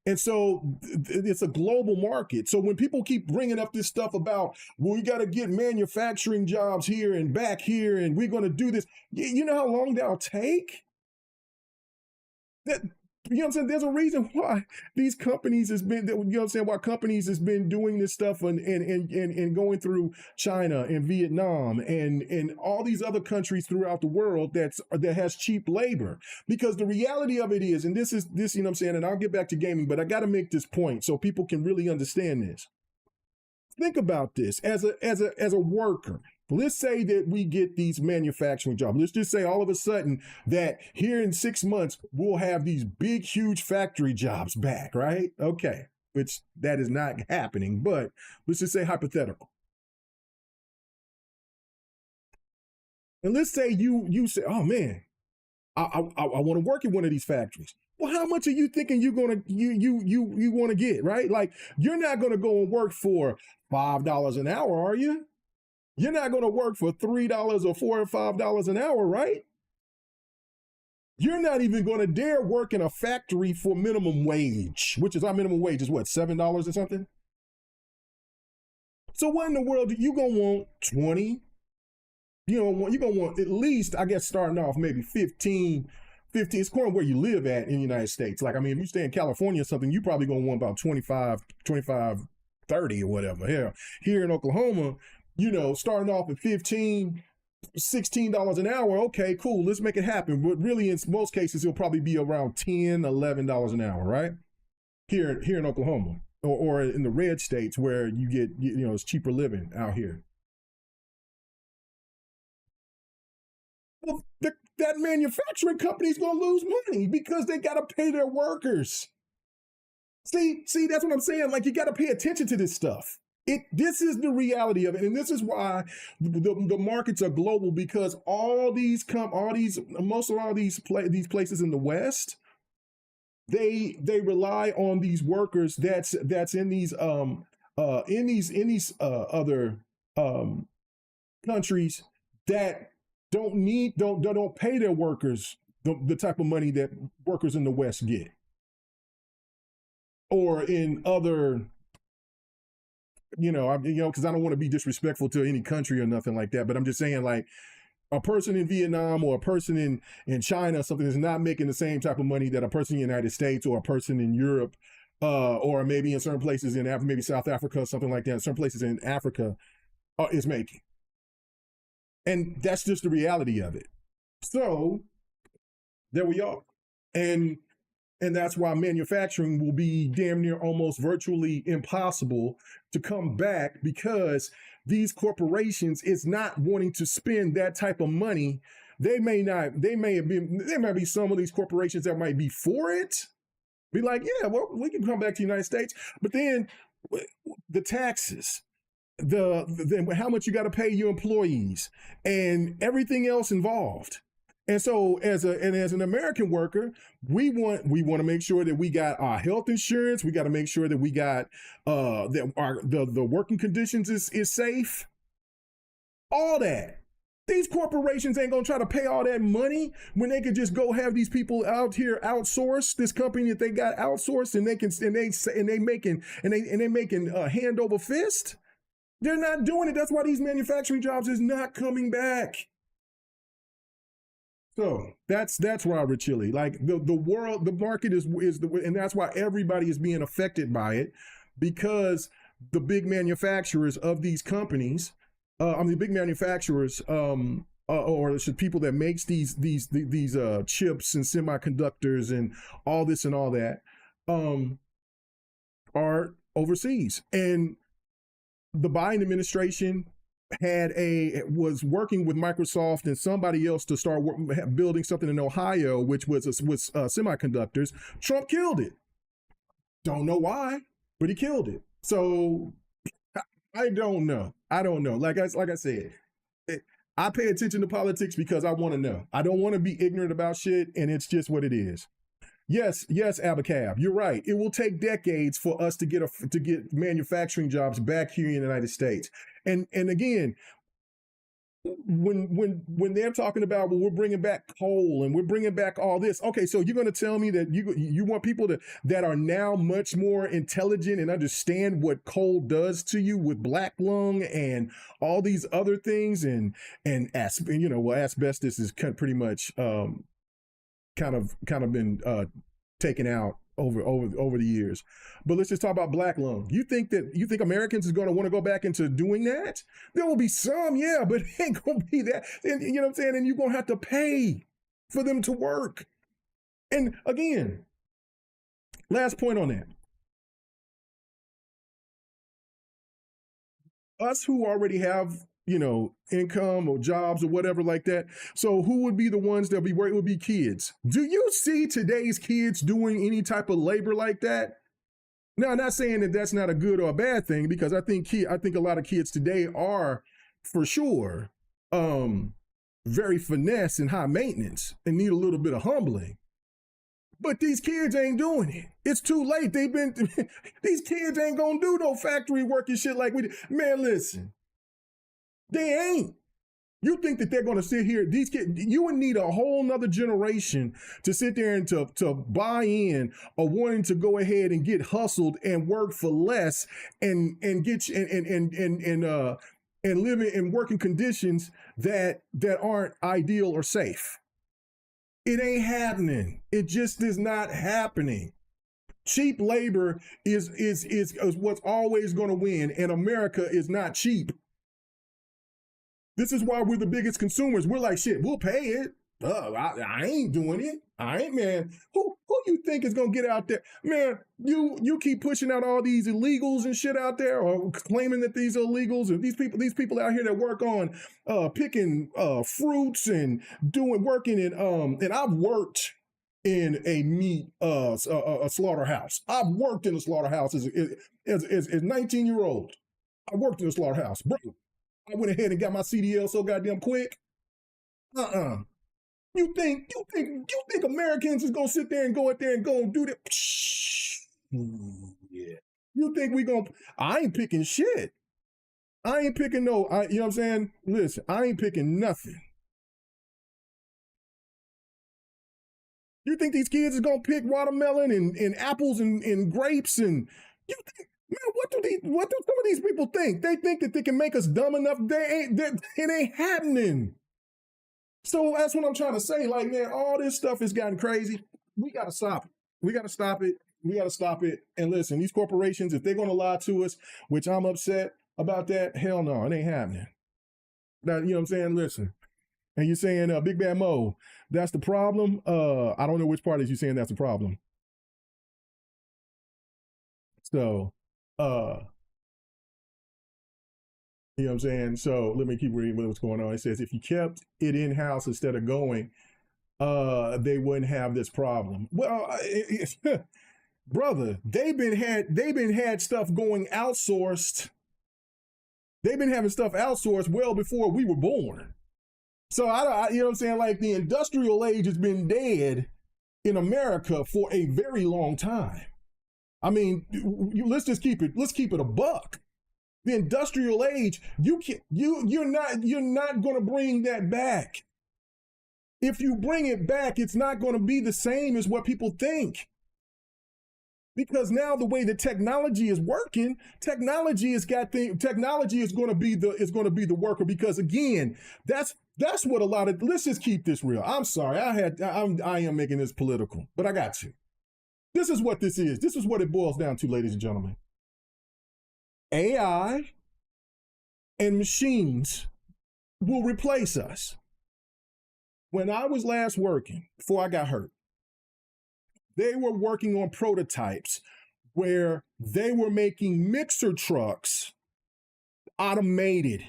And so it's a global market. So when people keep bringing up this stuff about, well, we got to get manufacturing jobs here and back here, and we're going to do this, you know how long that'll take? You know what I'm saying? There's a reason why these companies has been, you know what I'm saying, why companies has been doing this stuff and going through China and Vietnam and all these other countries throughout the world that has cheap labor. Because the reality of it is, and this, you know what I'm saying, and I'll get back to gaming, but I got to make this point so people can really understand this. Think about this as a worker. Let's say that we get these manufacturing jobs. Let's just say all of a sudden that here in 6 months, we'll have these big, huge factory jobs back, right? Okay, which that is not happening, but let's just say hypothetical. And let's say you say, oh man, I want to work in one of these factories. Well, how much are you thinking you're gonna you want to get, right? Like, you're not gonna go and work for $5 an hour, are you? You're not gonna work for $3 or $4 or $5 an hour, right? You're not even gonna dare work in a factory for minimum wage, which is our minimum wage is what, $7 or something? So what in the world are you gonna want 20? You're gonna want at least, I guess, starting off maybe 15. It's according to where you live at in the United States. Like, I mean, if you stay in California or something, you probably gonna want about 25, 30 or whatever. Hell, here in Oklahoma, starting off at 15, $16 an hour. Okay, cool. Let's make it happen. But really, in most cases, it'll probably be around $10, $11 an hour, right? Here in Oklahoma or in the red states where you get, it's cheaper living out here. Well, that manufacturing company is going to lose money because they got to pay their workers. See, that's what I'm saying. Like, you got to pay attention to this stuff. This is the reality of it, and this is why the markets are global, because most of all these places in the West, they rely on these workers that's in these other countries that don't pay their workers the type of money that workers in the West get, or in other, because I don't want to be disrespectful to any country or nothing like that, but I'm just saying, like, a person in Vietnam or a person in China or something is not making the same type of money that a person in the United States or a person in Europe, or maybe in certain places in Africa, maybe South Africa or something like that, certain places in Africa is making. And that's just the reality of it. So there we are. And that's why manufacturing will be damn near almost virtually impossible to come back, because these corporations is not wanting to spend that type of money. There might be some of these corporations that might be for it. Be like, yeah, well, we can come back to the United States. But then the taxes, the how much you got to pay your employees, and everything else involved. And so as an American worker, we want to make sure that we got our health insurance. We got to make sure that we got that the working conditions is safe. All that. These corporations ain't gonna try to pay all that money when they could just go have these people out here outsource this company that they got outsourced, and they making hand over fist. They're not doing it. That's why these manufacturing jobs is not coming back. So that's Robert Chile. Like, the market is and that's why everybody is being affected by it, because the big manufacturers of these companies, big manufacturers, or the people that makes these chips and semiconductors and all this and all that, are overseas. And the Biden administration was working with Microsoft and somebody else to start building something in Ohio, which was semiconductors. Trump killed it. Don't know why, but he killed it. So I don't know. Like I said, I pay attention to politics because I want to know. I don't want to be ignorant about shit, and it's just what it is. Yes, Abacab, you're right. It will take decades for us to get manufacturing jobs back here in the United States. And again, when they're talking about, well, we're bringing back coal and we're bringing back all this. Okay, so you're going to tell me that you want people that are now much more intelligent and understand what coal does to you with black lung and all these other things, and asbestos is pretty much kind of been taken out over the years. But let's just talk about black lung. You think Americans is going to want to go back into doing that? There will be some, yeah, but it ain't going to be that. And, you know what I'm saying? And you're going to have to pay for them to work. And again, last point on that. Us who already have, income or jobs or whatever like that. So who would be the ones that would be kids? Do you see today's kids doing any type of labor like that? Now, I'm not saying that that's not a good or a bad thing, because I think a lot of kids today are, for sure, very finesse and high maintenance and need a little bit of humbling. But these kids ain't doing it. It's too late. These kids ain't gonna do no factory work and shit like we did. Man, listen, they ain't. You think that they're gonna sit here, these kids, you would need a whole nother generation to sit there and to buy in or wanting to go ahead and get hustled and work for less and get and live in working conditions that aren't ideal or safe. It ain't happening. It just is not happening. Cheap labor is what's always going to win, and America is not cheap. This is why we're the biggest consumers. We're like, shit, we'll pay it. I ain't doing it. I ain't, man. Who you think is gonna get out there? Man, you keep pushing out all these illegals and shit out there, or claiming that these are illegals, and these people out here that work on picking fruits and working in and I've worked in a meat a slaughterhouse. I've worked in a slaughterhouse as 19-year-old. I worked in a slaughterhouse, bro. I went ahead and got my CDL so goddamn quick. You think Americans is gonna sit there and go out there and go and do that? Yeah. You think we gonna? I ain't picking shit. I ain't picking no. You know what I'm saying? Listen, I ain't picking nothing. You think these kids is gonna pick watermelon and apples and grapes and you think? Man, what do some of these people think? They think that they can make us dumb enough. It ain't happening. So that's what I'm trying to say. Like, man, all this stuff has gotten crazy. We got to stop it. We got to stop it. We got to stop it. And listen, these corporations, if they're going to lie to us, which I'm upset about that, hell no, it ain't happening. That, you know what I'm saying? Listen. And you're saying, Big Bad Mo, that's the problem? I don't know which part is you saying that's the problem. So, you know what I'm saying? So let me keep reading what's going on. It says, if you kept it in-house instead of going, they wouldn't have this problem. Well, brother, they've been had stuff going outsourced. They've been having stuff outsourced well before we were born. So I you know what I'm saying? Like, the industrial age has been dead in America for a very long time. I mean, let's keep it a buck. The industrial age, you're not going to bring that back. If you bring it back, it's not going to be the same as what people think. Because now the way the technology is working, technology is going to be the worker. Because again, that's what a lot of, let's just keep this real. I'm sorry, I am making this political, but I got to. This is what this is. This is what it boils down to, ladies and gentlemen. AI and machines will replace us. When I was last working, before I got hurt, they were working on prototypes where they were making mixer trucks automated.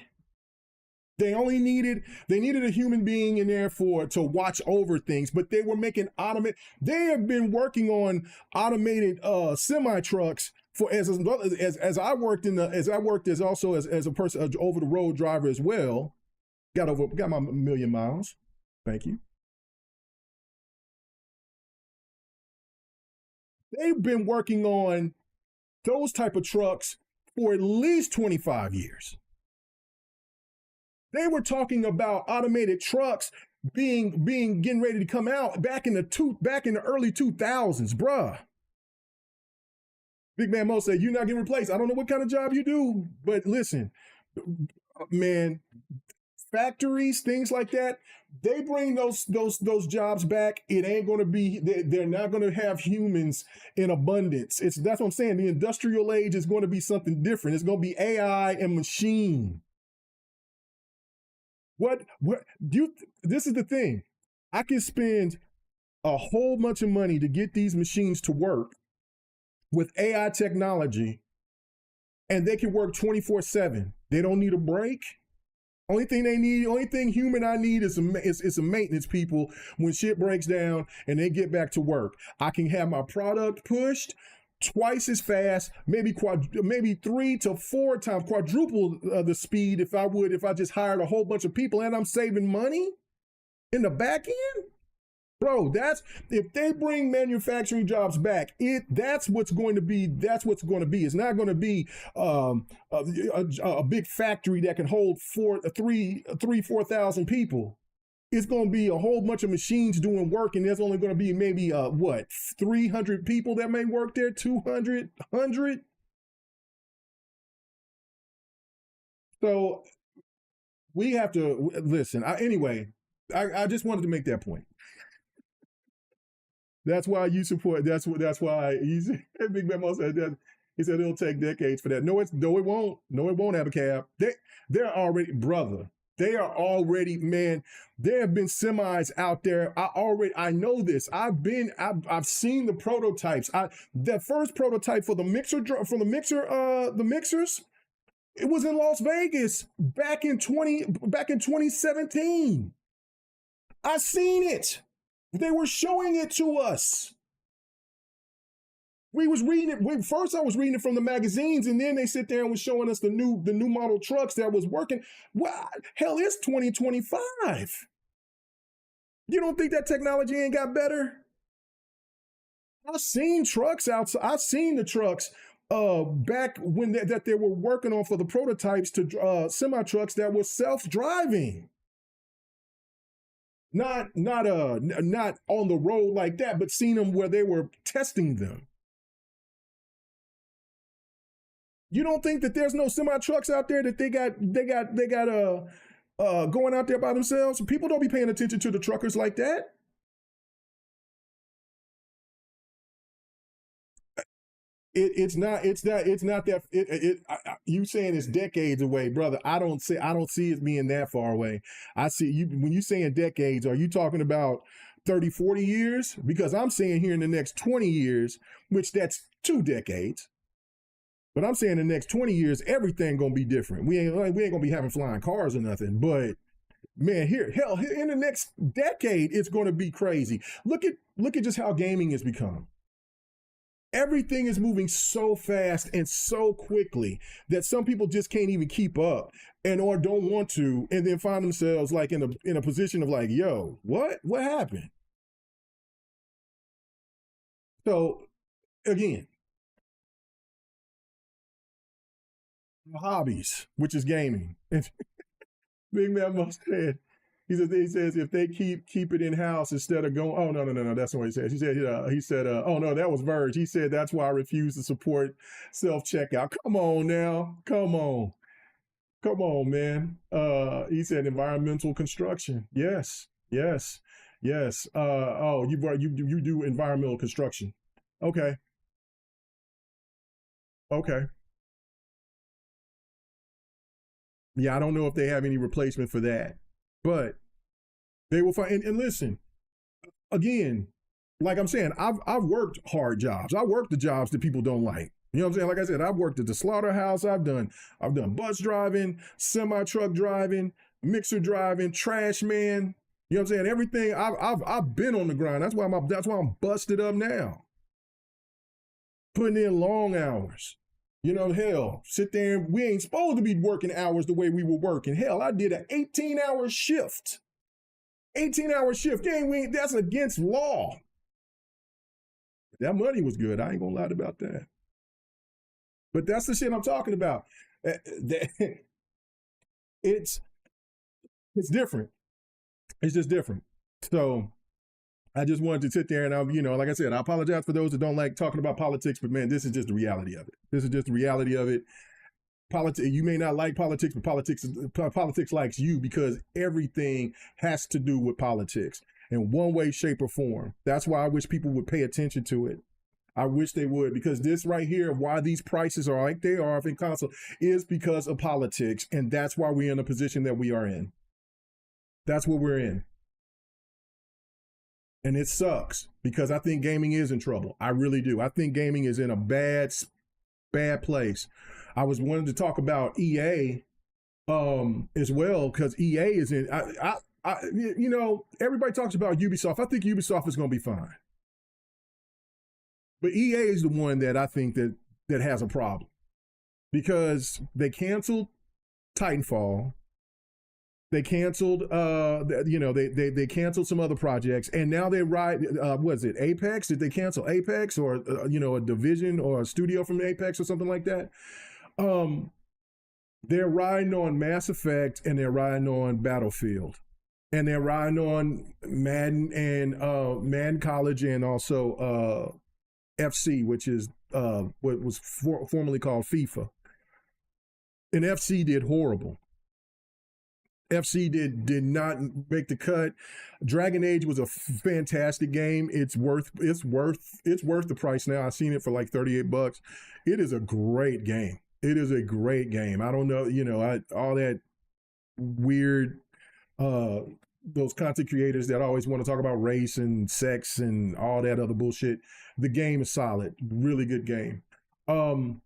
They needed a human being in there to watch over things, but they were making they have been working on automated semi trucks as I worked as also as a person, an over the road driver as well. Got my 1 million miles. Thank you. They've been working on those type of trucks for at least 25 years. They were talking about automated trucks getting ready to come out back in the early 2000s, bruh. Big Man Mo said, you're not getting replaced. I don't know what kind of job you do, but listen, man, factories, things like that, they bring those jobs back. It ain't going to be, they're not going to have humans in abundance. That's what I'm saying. The industrial age is going to be something different. It's going to be AI and machine. This is the thing. I can spend a whole bunch of money to get these machines to work with AI technology, and they can work 24/7. They don't need a break. Only thing human I need is some maintenance people when shit breaks down and they get back to work. I can have my product pushed twice as fast, maybe 3 to 4 times, quadruple the speed if I just hired a whole bunch of people, and I'm saving money. in the back end. Bro, that's if they bring manufacturing jobs back, that's what's going to be. That's what's going to be. It's not going to be a big factory that can hold 4,000 people. It's going to be a whole bunch of machines doing work, and there's only going to be maybe 300 people that may work there, 200, 100. So we have to listen. Anyway, I just wanted to make that point. That's why you support. That's why he's Big Memo said that. He said it'll take decades for that. No, it won't. No, it won't have a cab. They're already, brother. They are already, man. There have been semis out there. I know this. I've seen the prototypes. The first prototype for the mixers, it was in Las Vegas back in 2017. I seen it. They were showing it to us. We was reading it. First, I was reading it from the magazines, and then they sit there and was showing us the new model trucks that was working. Well, hell, it's 2025. You don't think that technology ain't got better? I've seen trucks outside. I've seen the trucks back when that they were working on for the prototypes to semi trucks that were self-driving. Not on the road like that, but seen them where they were testing them. You don't think that there's no semi trucks out there that they got going out there by themselves? People don't be paying attention to the truckers like that. It's not that you saying it's decades away, brother. I don't see it being that far away. I see you when you saying decades, are you talking about 30, 40 years? Because I'm saying here in the next 20 years, which that's 2 decades. But I'm saying in the next 20 years, everything gonna be different. We ain't gonna be having flying cars or nothing. But man, here in the next decade, it's gonna be crazy. Look at just how gaming has become. Everything is moving so fast and so quickly that some people just can't even keep up or don't want to, and then find themselves like in a position of like, yo, what happened? So again, hobbies, which is gaming. And Big Man must said, he says if they keep it in house instead of going. Oh no, that's not what he said. He said oh no, that was Verge. He said that's why I refuse to support self checkout. Come on now, come on, man. He said environmental construction. Yes. Oh, you do environmental construction. Okay. Yeah, I don't know if they have any replacement for that. But they will find, and listen, again, like I'm saying, I've worked hard jobs. I worked the jobs that people don't like. You know what I'm saying? Like I said, I've worked at the slaughterhouse. I've done bus driving, semi truck driving, mixer driving, trash man. You know what I'm saying? Everything. I've been on the grind. That's why I'm busted up now. Putting in long hours. You know, hell, sit there and we ain't supposed to be working hours the way we were working. Hell, I did an 18-hour shift. 18-hour shift. That's against law. That money was good. I ain't gonna lie about that. But that's the shit I'm talking about. It's different. It's just different. So I just wanted to sit there and like I said, I apologize for those that don't like talking about politics, but man, this is just the reality of it. This is just the reality of it. You may not like politics, but politics likes you because everything has to do with politics in one way, shape, or form. That's why I wish people would pay attention to it. I wish they would, because this right here, why these prices are like they are in console, is because of politics, and that's why we're in the position that we are in. That's what we're in. And it sucks because I think gaming is in trouble. I really do. I think gaming is in a bad place. I was wanting to talk about EA as well, because EA is in. Everybody talks about Ubisoft. I think Ubisoft is going to be fine, but EA is the one that I think that has a problem because they canceled Titanfall. They canceled, they canceled some other projects, and now they ride. Was it Apex? Did they cancel Apex, or a division or a studio from Apex or something like that? They're riding on Mass Effect, and they're riding on Battlefield, and they're riding on Madden and Madden College, and also FC, which is what was formerly called FIFA. And FC did horrible. FC did not make the cut. Dragon Age was a fantastic game. It's worth the price now. I've seen it for like $38. It is a great game. It is a great game. I don't know, all that weird those content creators that always want to talk about race and sex and all that other bullshit. The game is solid. Really good game. And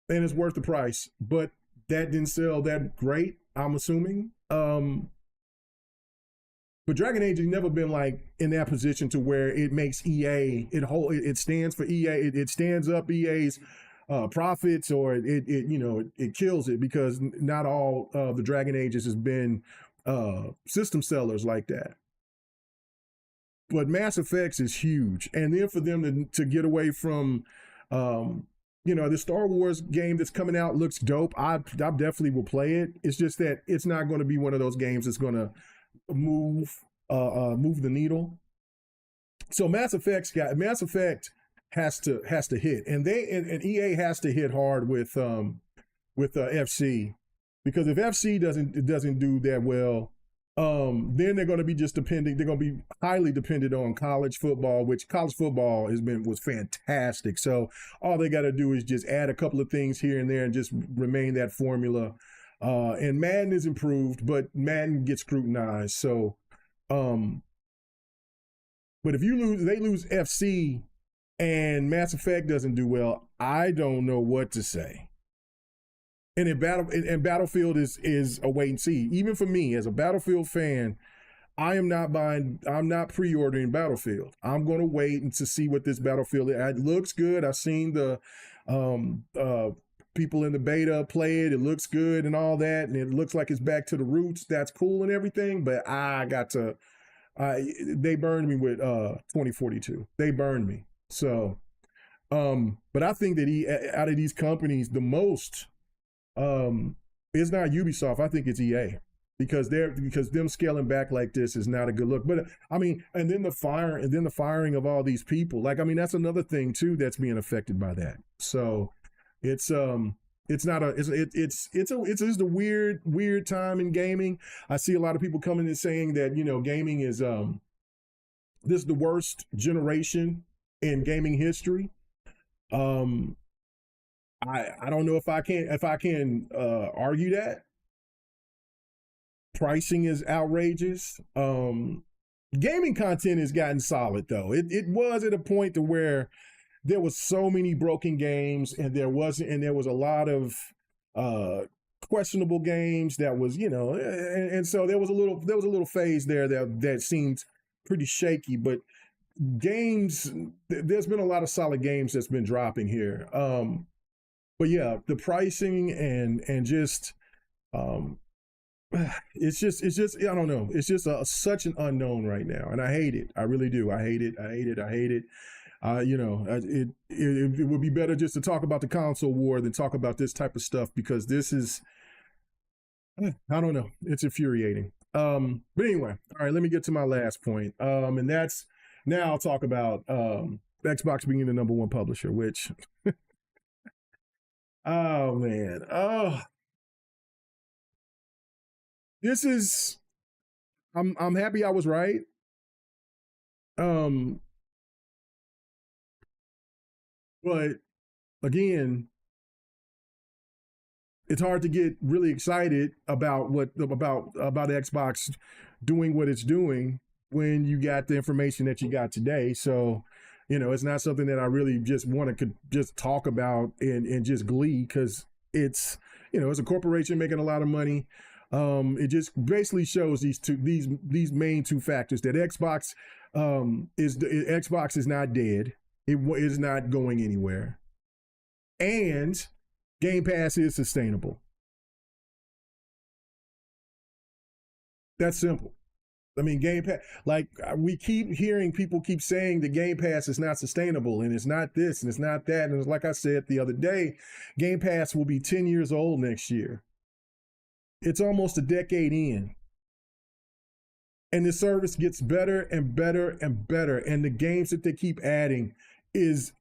it's worth the price. But that didn't sell that great, I'm assuming. But Dragon Age has never been like in that position to where it makes EA, it stands for EA, it stands up EA's profits, or it kills it, because not all the Dragon Ages has been system sellers like that. But Mass Effects is huge, and then for them to get away from the Star Wars game that's coming out looks dope. I definitely will play it. It's just that it's not going to be one of those games that's going to move the needle. So Mass Effect has to hit, and EA has to hit hard with FC, because if FC doesn't do that well, then they're going to be just depending. They're going to be highly dependent on college football, which college football was fantastic. So all they got to do is just add a couple of things here and there and just remain that formula. And Madden is improved, but Madden gets scrutinized. So, but if they lose FC and Mass Effect doesn't do well, I don't know what to say. And Battlefield is a wait and see. Even for me as a Battlefield fan, I'm not pre-ordering Battlefield. I'm going to wait and to see what this Battlefield is. It looks good. I've seen the people in the beta play it. It looks good and all that, and it looks like it's back to the roots. That's cool and everything, but they burned me with 2042. They burned me. So, but I think that out of these companies, the most, it's not Ubisoft. I think it's EA, because them scaling back like this is not a good look. But I mean, and then the firing of all these people. Like, I mean, that's another thing too that's being affected by that. So it's a weird time in gaming. I see a lot of people coming and saying that, gaming is this is the worst generation in gaming history. I don't know if I can argue that. Pricing is outrageous. Gaming content has gotten solid though. It was at a point to where there was so many broken games, and there was a lot of questionable games that was, and so there was a little phase there that seemed pretty shaky. But games, there's been a lot of solid games that's been dropping here. But yeah, the pricing and just it's just I don't know. It's just such an unknown right now, and I hate it. I really do. I hate it. It would be better just to talk about the console war than talk about this type of stuff, because this is, I don't know. It's infuriating. But anyway, all right, let me get to my last point. And that's, now I'll talk about Xbox being the #1 publisher, which, oh man, this is, I'm happy I was right. But again, it's hard to get really excited about about Xbox doing what it's doing when you got the information that you got today. So, it's not something that I really just want to just talk about and just glee, because it's, it's a corporation making a lot of money. It just basically shows these main two factors, that Xbox is not dead. It is not going anywhere, and Game Pass is sustainable. That's simple. I mean, Game Pass, like we keep hearing people keep saying the Game Pass is not sustainable and it's not this and it's not that. And it's like I said the other day, Game Pass will be 10 years old next year. It's almost a decade in. And the service gets better and better and better. And the games that they keep adding is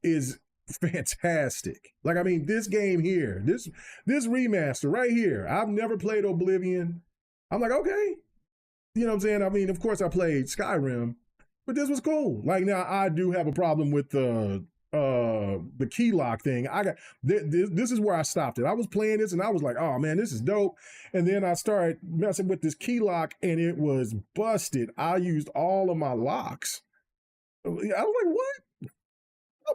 fantastic. Like, I mean, this game here, this remaster right here, I've never played Oblivion. I'm like, okay. You know what I'm saying? I mean, of course I played Skyrim, but this was cool. Like, now I do have a problem with the key lock thing. I got this is where I stopped it. I was playing this and I was like, oh man, this is dope. And then I started messing with this key lock and it was busted. I used all of my locks. I was like, what?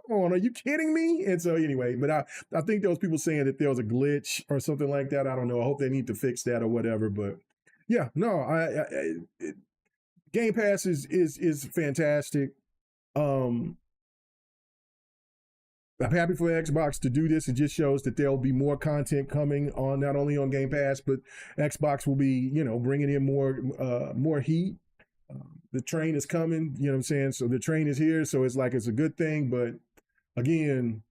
Come on, are you kidding me? And so anyway, but I think there was people saying that there was a glitch or something like that. I don't know. I hope they need to fix that or whatever. But yeah, no, Game Pass is fantastic. I'm happy for Xbox to do this. It just shows that there'll be more content coming on, not only on Game Pass, but Xbox will be, bringing in more heat. The train is coming, you know what I'm saying? So the train is here. So it's like, it's a good thing. But again,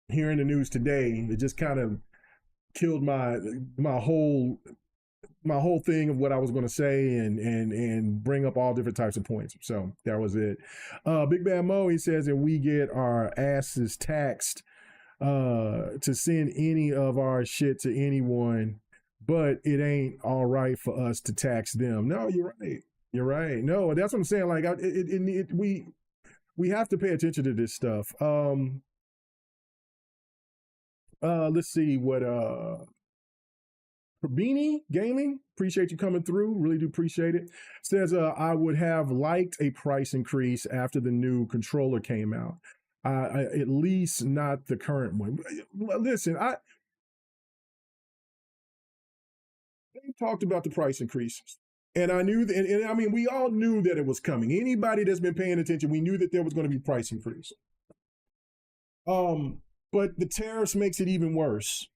hearing the news today, it just kind of killed my whole thing of what I was going to say and bring up all different types of points. So that was it. Big Bad Mo, he says that we get our asses taxed to send any of our shit to anyone, but it ain't all right for us to tax them. No, you're right. You're right. No, that's what I'm saying. Like, we have to pay attention to this stuff. Let's see what Beanie Gaming, appreciate you coming through. Really do appreciate it. Says, I would have liked a price increase after the new controller came out. At least not the current one. Listen, they talked about the price increases. And I knew that, and I mean, we all knew that it was coming. Anybody that's been paying attention, we knew that there was going to be price increase. But the tariffs makes it even worse.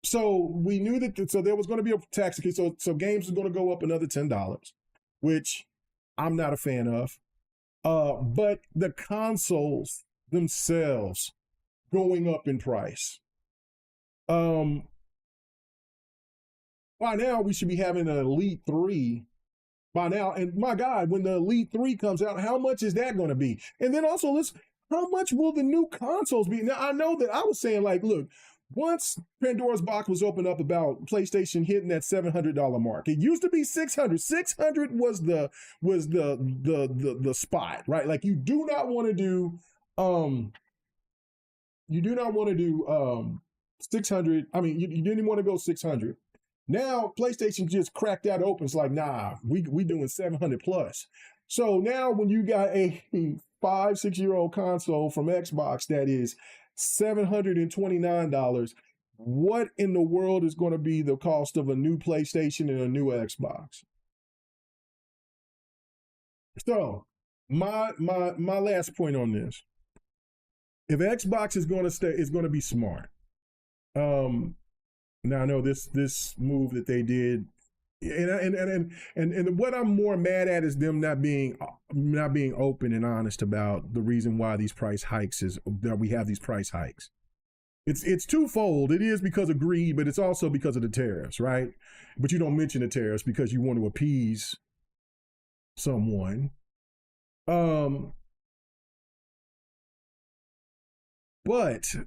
So we knew that, so there was going to be a tax increase. So games are going to go up another $10, which I'm not a fan of. But the consoles themselves going up in price. By now we should be having an Elite 3 by now. And my God, when the Elite 3 comes out, how much is that going to be? And then also, how much will the new consoles be? Now, I know that I was saying, like, look, once Pandora's box was opened up about PlayStation hitting that $700 mark, it used to be $600. $600 was the spot, right? Like, you do not want to do 600. I mean, you didn't want to go 600. Now PlayStation just cracked that open. It's like, nah, we doing 700 plus. So now when you got a 5-6-year-old console from Xbox that is $729, what in the world is going to be the cost of a new PlayStation and a new Xbox? So my last point on this: if Xbox is going to be smart. Now I know this move that they did, and what I'm more mad at is them not being open and honest about the reason why these price hikes is that we have these price hikes. It's twofold. It is because of greed, but it's also because of the tariffs, right? But you don't mention the tariffs because you want to appease someone. But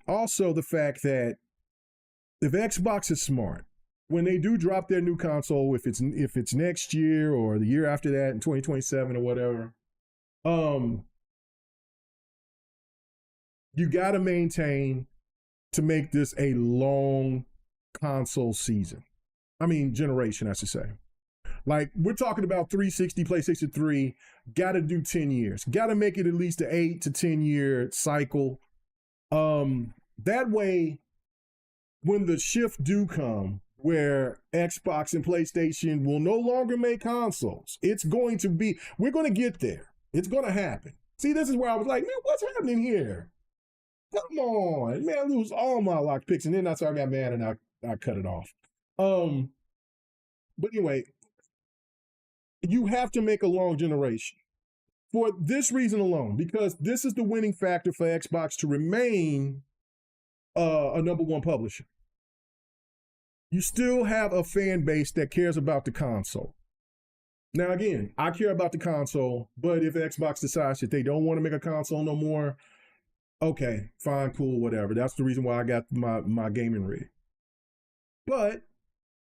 also the fact that if Xbox is smart, when they do drop their new console, if it's next year or the year after that in 2027 or whatever, you got to maintain to make this a long console generation, I should say. Like, we're talking about 360, PlayStation 3, got to do 10 years. Got to make it at least an 8 to 10 year cycle. That way, when the shift do come, where Xbox and PlayStation will no longer make consoles, we're going to get there. It's going to happen. See, this is where I was like, man, what's happening here? Come on, man, I lose all my lock picks. And then I got mad and I cut it off. But anyway, You have to make a long generation for this reason alone, because this is the winning factor for Xbox to remain a #1 publisher. You still have a fan base that cares about the console. Now, again, I care about the console, but if Xbox decides that they don't want to make a console no more, okay, fine, cool, whatever. That's the reason why I got my gaming rig. But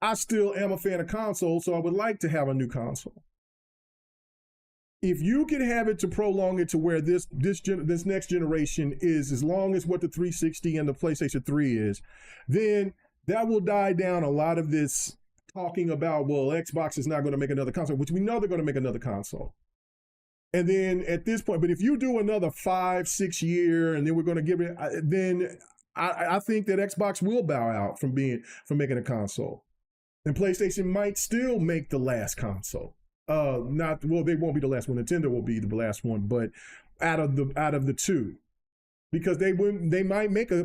I still am a fan of consoles, so I would like to have a new console. If you can have it to prolong it to where this next generation is as long as what the 360 and the PlayStation 3 is, then that will die down a lot of this talking about, well, Xbox is not going to make another console, which we know they're going to make another console. And then at this point, but if you do another 5-6 year, and then we're going to give it, then I think that Xbox will bow out from making a console, and PlayStation might still make the last console. They won't be the last one. Nintendo will be the last one, but out of the two, because they might make a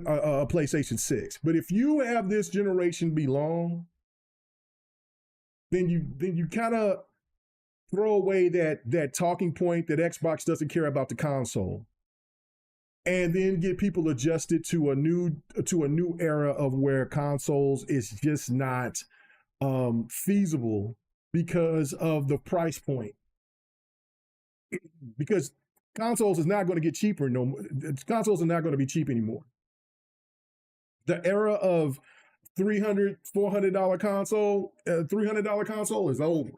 PlayStation 6. But if you have this generation be long, then you kind of throw away that talking point that Xbox doesn't care about the console, and then get people adjusted to a new era of where consoles is just not feasible because of the price point. Because consoles is not going to get cheaper. No, consoles are not going to be cheap anymore. The era of $300, $400 console, $300 console is over.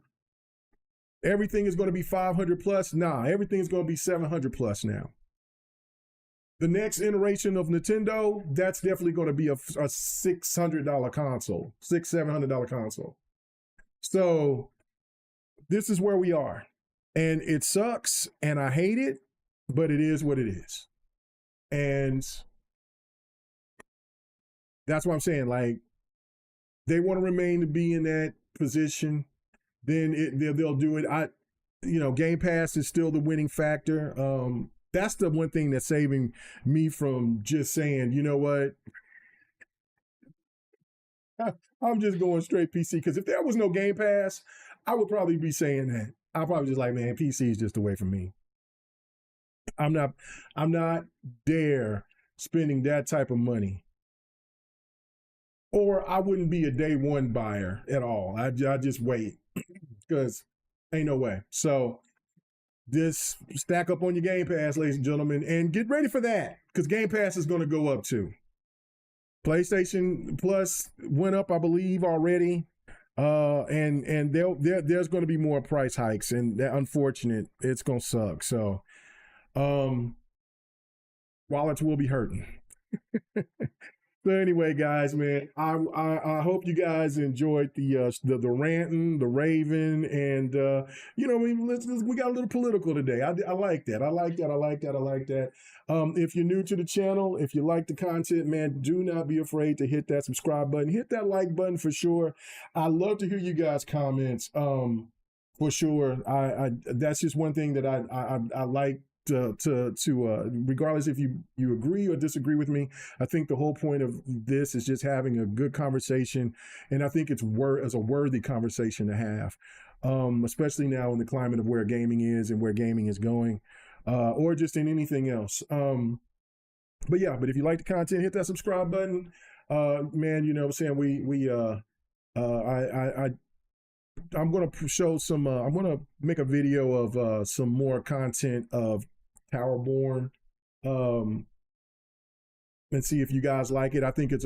Everything is going to be 500 plus. Nah, everything is going to be 700 plus now. The next iteration of Nintendo, that's definitely going to be a $600 console, $700 console. So this is where we are, and it sucks, and I hate it, but it is what it is. And that's what I'm saying. Like, they want to remain to be in that position, then they'll do it. Game Pass is still the winning factor. That's the one thing that's saving me from just saying, you know what, I'm just going straight PC, because if there was no Game Pass, I would probably be saying that. I'll probably just like, man, PC is just away from me. I'm not there spending that type of money. Or I wouldn't be a day one buyer at all. I just wait, because ain't no way. So just stack up on your Game Pass, ladies and gentlemen, and get ready for that, because Game Pass is going to go up too. PlayStation Plus went up, I believe, already, and there's going to be more price hikes, and that, unfortunate, it's going to suck. So, wallets will be hurting. So anyway, guys, man, I hope you guys enjoyed the ranting, the raving, and we got a little political today. I like that. I like that. If you're new to the channel, if you like the content, man, do not be afraid to hit that subscribe button, hit that like button for sure. I love to hear you guys' comments. For sure. I that's just one thing that I like. Regardless if you agree or disagree with me, I think the whole point of this is just having a good conversation, and I think it's a worthy conversation to have, especially now in the climate of where gaming is and where gaming is going, or just in anything else. But if you like the content, hit that subscribe button. Man, you know what I'm saying? I'm going to show some, I'm going to make a video of some more content of Towerborn, and see if you guys like it. I think it's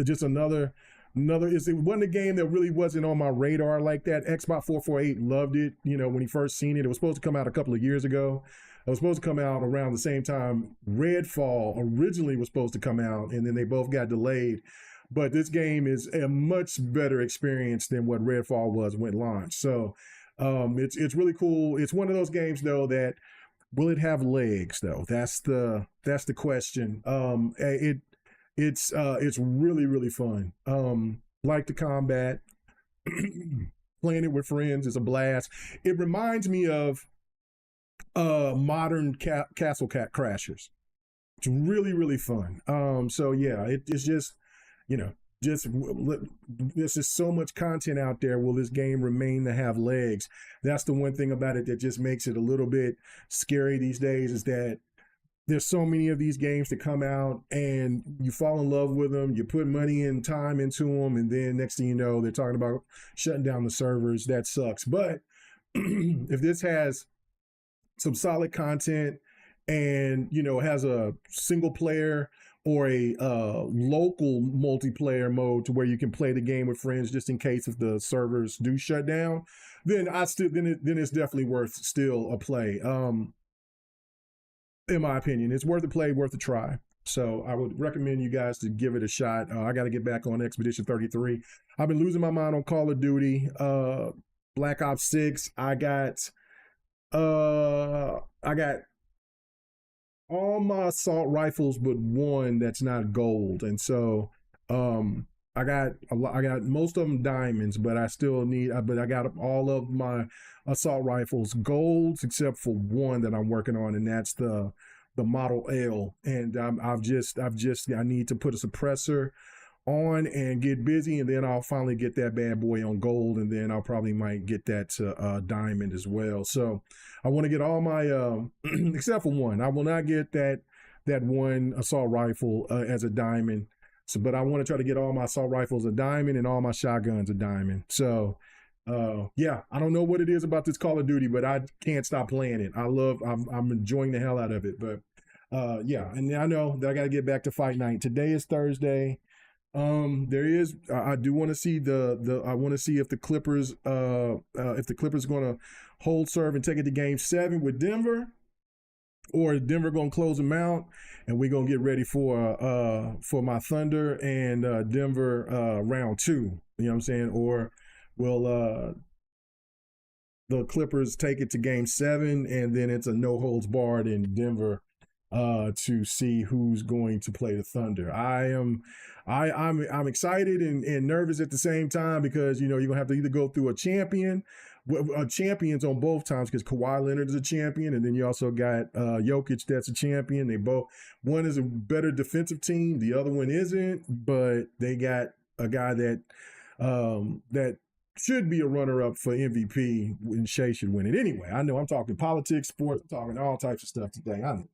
just another, it wasn't a game that really wasn't on my radar like that. Xbox 448 loved it, when he first seen it. It was supposed to come out a couple of years ago. It was supposed to come out around the same time Redfall originally was supposed to come out, and then they both got delayed. But this game is a much better experience than what Redfall was when it launched. So it's really cool. It's one of those games though that, will it have legs though? That's the question. It's really, really fun. Like the combat, playing it with friends is a blast. It reminds me of modern Castle Crashers. It's really, really fun. So yeah, it's just, just there's just so much content out there. Will this game remain to have legs? That's the one thing about it that just makes it a little bit scary these days, is that there's so many of these games that come out and you fall in love with them, you put money and time into them, and then next thing you know, they're talking about shutting down the servers. That sucks. But if this has some solid content and, you know, has a single player or a local multiplayer mode to where you can play the game with friends just in case if the servers do shut down, then then it's definitely worth still a play. In my opinion, it's worth a play, worth a try. So I would recommend you guys to give it a shot. I got to get back on Expedition 33. I've been losing my mind on Call of Duty, Black Ops 6. I got all my assault rifles but one that's not gold, and so I got most of them diamonds, but I still need. But I got all of my assault rifles golds except for one that I'm working on, and that's the Model L. And I need to put a suppressor on and get busy, and then I'll finally get that bad boy on gold, and then I'll probably might get that to diamond as well. So I want to get all my except for one. I will not get that one assault rifle as a diamond. So, but I want to try to get all my assault rifles a diamond and all my shotguns a diamond. So yeah, I don't know what it is about this Call of Duty, but I can't stop playing it. I'm enjoying the hell out of it. But yeah, and I know that I got to get back to fight night. Today is Thursday. I do want to see I want to see if the Clippers are going to hold serve and take it to Game 7 with Denver, or Denver going to close them out, and we're going to get ready for my Thunder and Denver round 2. You know what I'm saying? Or will the Clippers take it to Game 7, and then it's a no holds barred in Denver to see who's going to play the Thunder. I'm excited and nervous at the same time, because you know you're gonna have to either go through champions on both times, because Kawhi Leonard is a champion, and then you also got Jokic that's a champion. They both, one is a better defensive team, the other one isn't, but they got a guy that that should be a runner-up for MVP, and Shea should win it. Anyway, I know I'm talking politics, sports, I'm talking all types of stuff today. I know.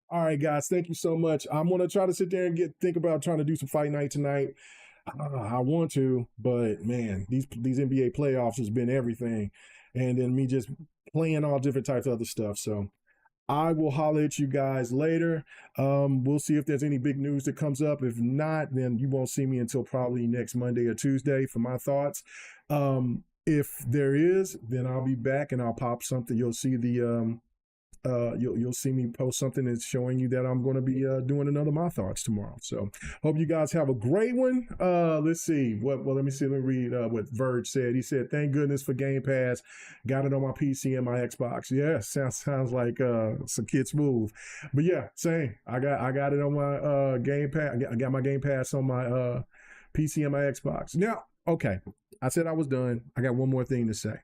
All right, guys, thank you so much. I'm going to try to sit there and think about trying to do some fight night tonight. I want to, but man, these NBA playoffs has been everything. And then me just playing all different types of other stuff. So I will holler at you guys later. We'll see if there's any big news that comes up. If not, then you won't see me until probably next Monday or Tuesday for my thoughts. If there is, then I'll be back and I'll pop something. You'll see you'll see me post something that's showing you that I'm going to be doing another My Thoughts tomorrow. So hope you guys have a great one. Let's see. Let me read what Verge said. He said, thank goodness for Game Pass. Got it on my PC and my Xbox. Yeah, sounds like some kid's move. But yeah, same. I got it on my Game Pass. I got my Game Pass on my PC and my Xbox. Now, okay. I said I was done. I got one more thing to say.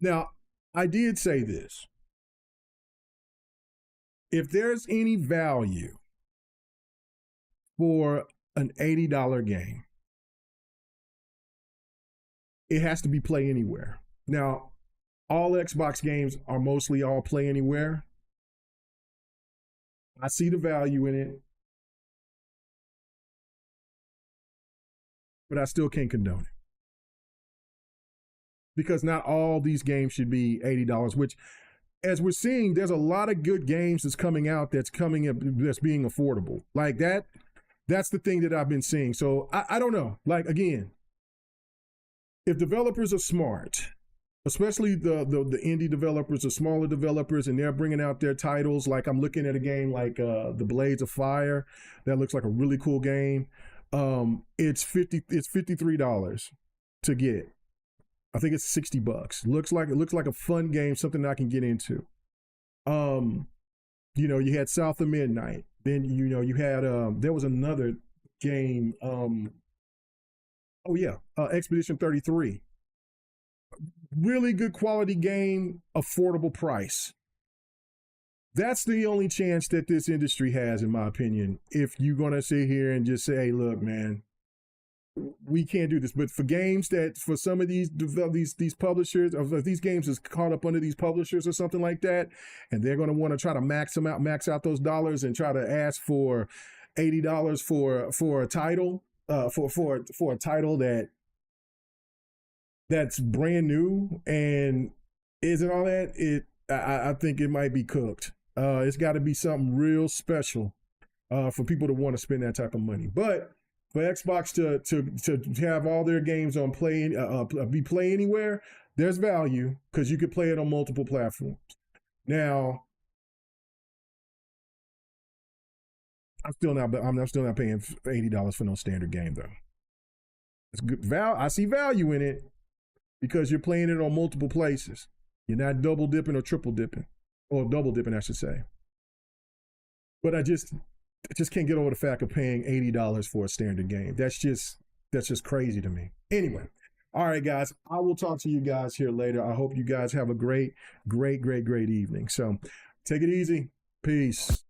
Now, I did say this. If there's any value for an $80 game, it has to be Play Anywhere. Now, all Xbox games are mostly all Play Anywhere. I see the value in it, but I still can't condone it. Because not all these games should be $80, which, as we're seeing, there's a lot of good games that's coming out that's being affordable. Like that's the thing that I've been seeing. So I don't know. Like, again, if developers are smart, especially the indie developers, the smaller developers, and they're bringing out their titles, like I'm looking at a game like The Blades of Fire, that looks like a really cool game. It's $53 to get. I think it's $60. Looks like a fun game, something I can get into. You know, you had South of Midnight. Then you had there was another game. Expedition 33. Really good quality game, affordable price. That's the only chance that this industry has, in my opinion. If you're gonna sit here and just say, hey, look, man, we can't do this. But for games that, for some of these publishers, if these games is caught up under these publishers or something like that, and they're going to want to try to max out those dollars and try to ask for $80 for a title, for a title that's brand new and isn't all that, I think it might be cooked. It's got to be something real special for people to want to spend that type of money. But for Xbox to have all their games on be Play Anywhere, there's value because you could play it on multiple platforms. Now, I'm still not paying $80 for no standard game though. It's good I see value in it because you're playing it on multiple places. You're not double dipping or triple dipping, or double dipping, I should say. But I just can't get over the fact of paying $80 for a standard game. That's just crazy to me. Anyway, all right, guys, I will talk to you guys here later. I hope you guys have a great evening. So take it easy. Peace.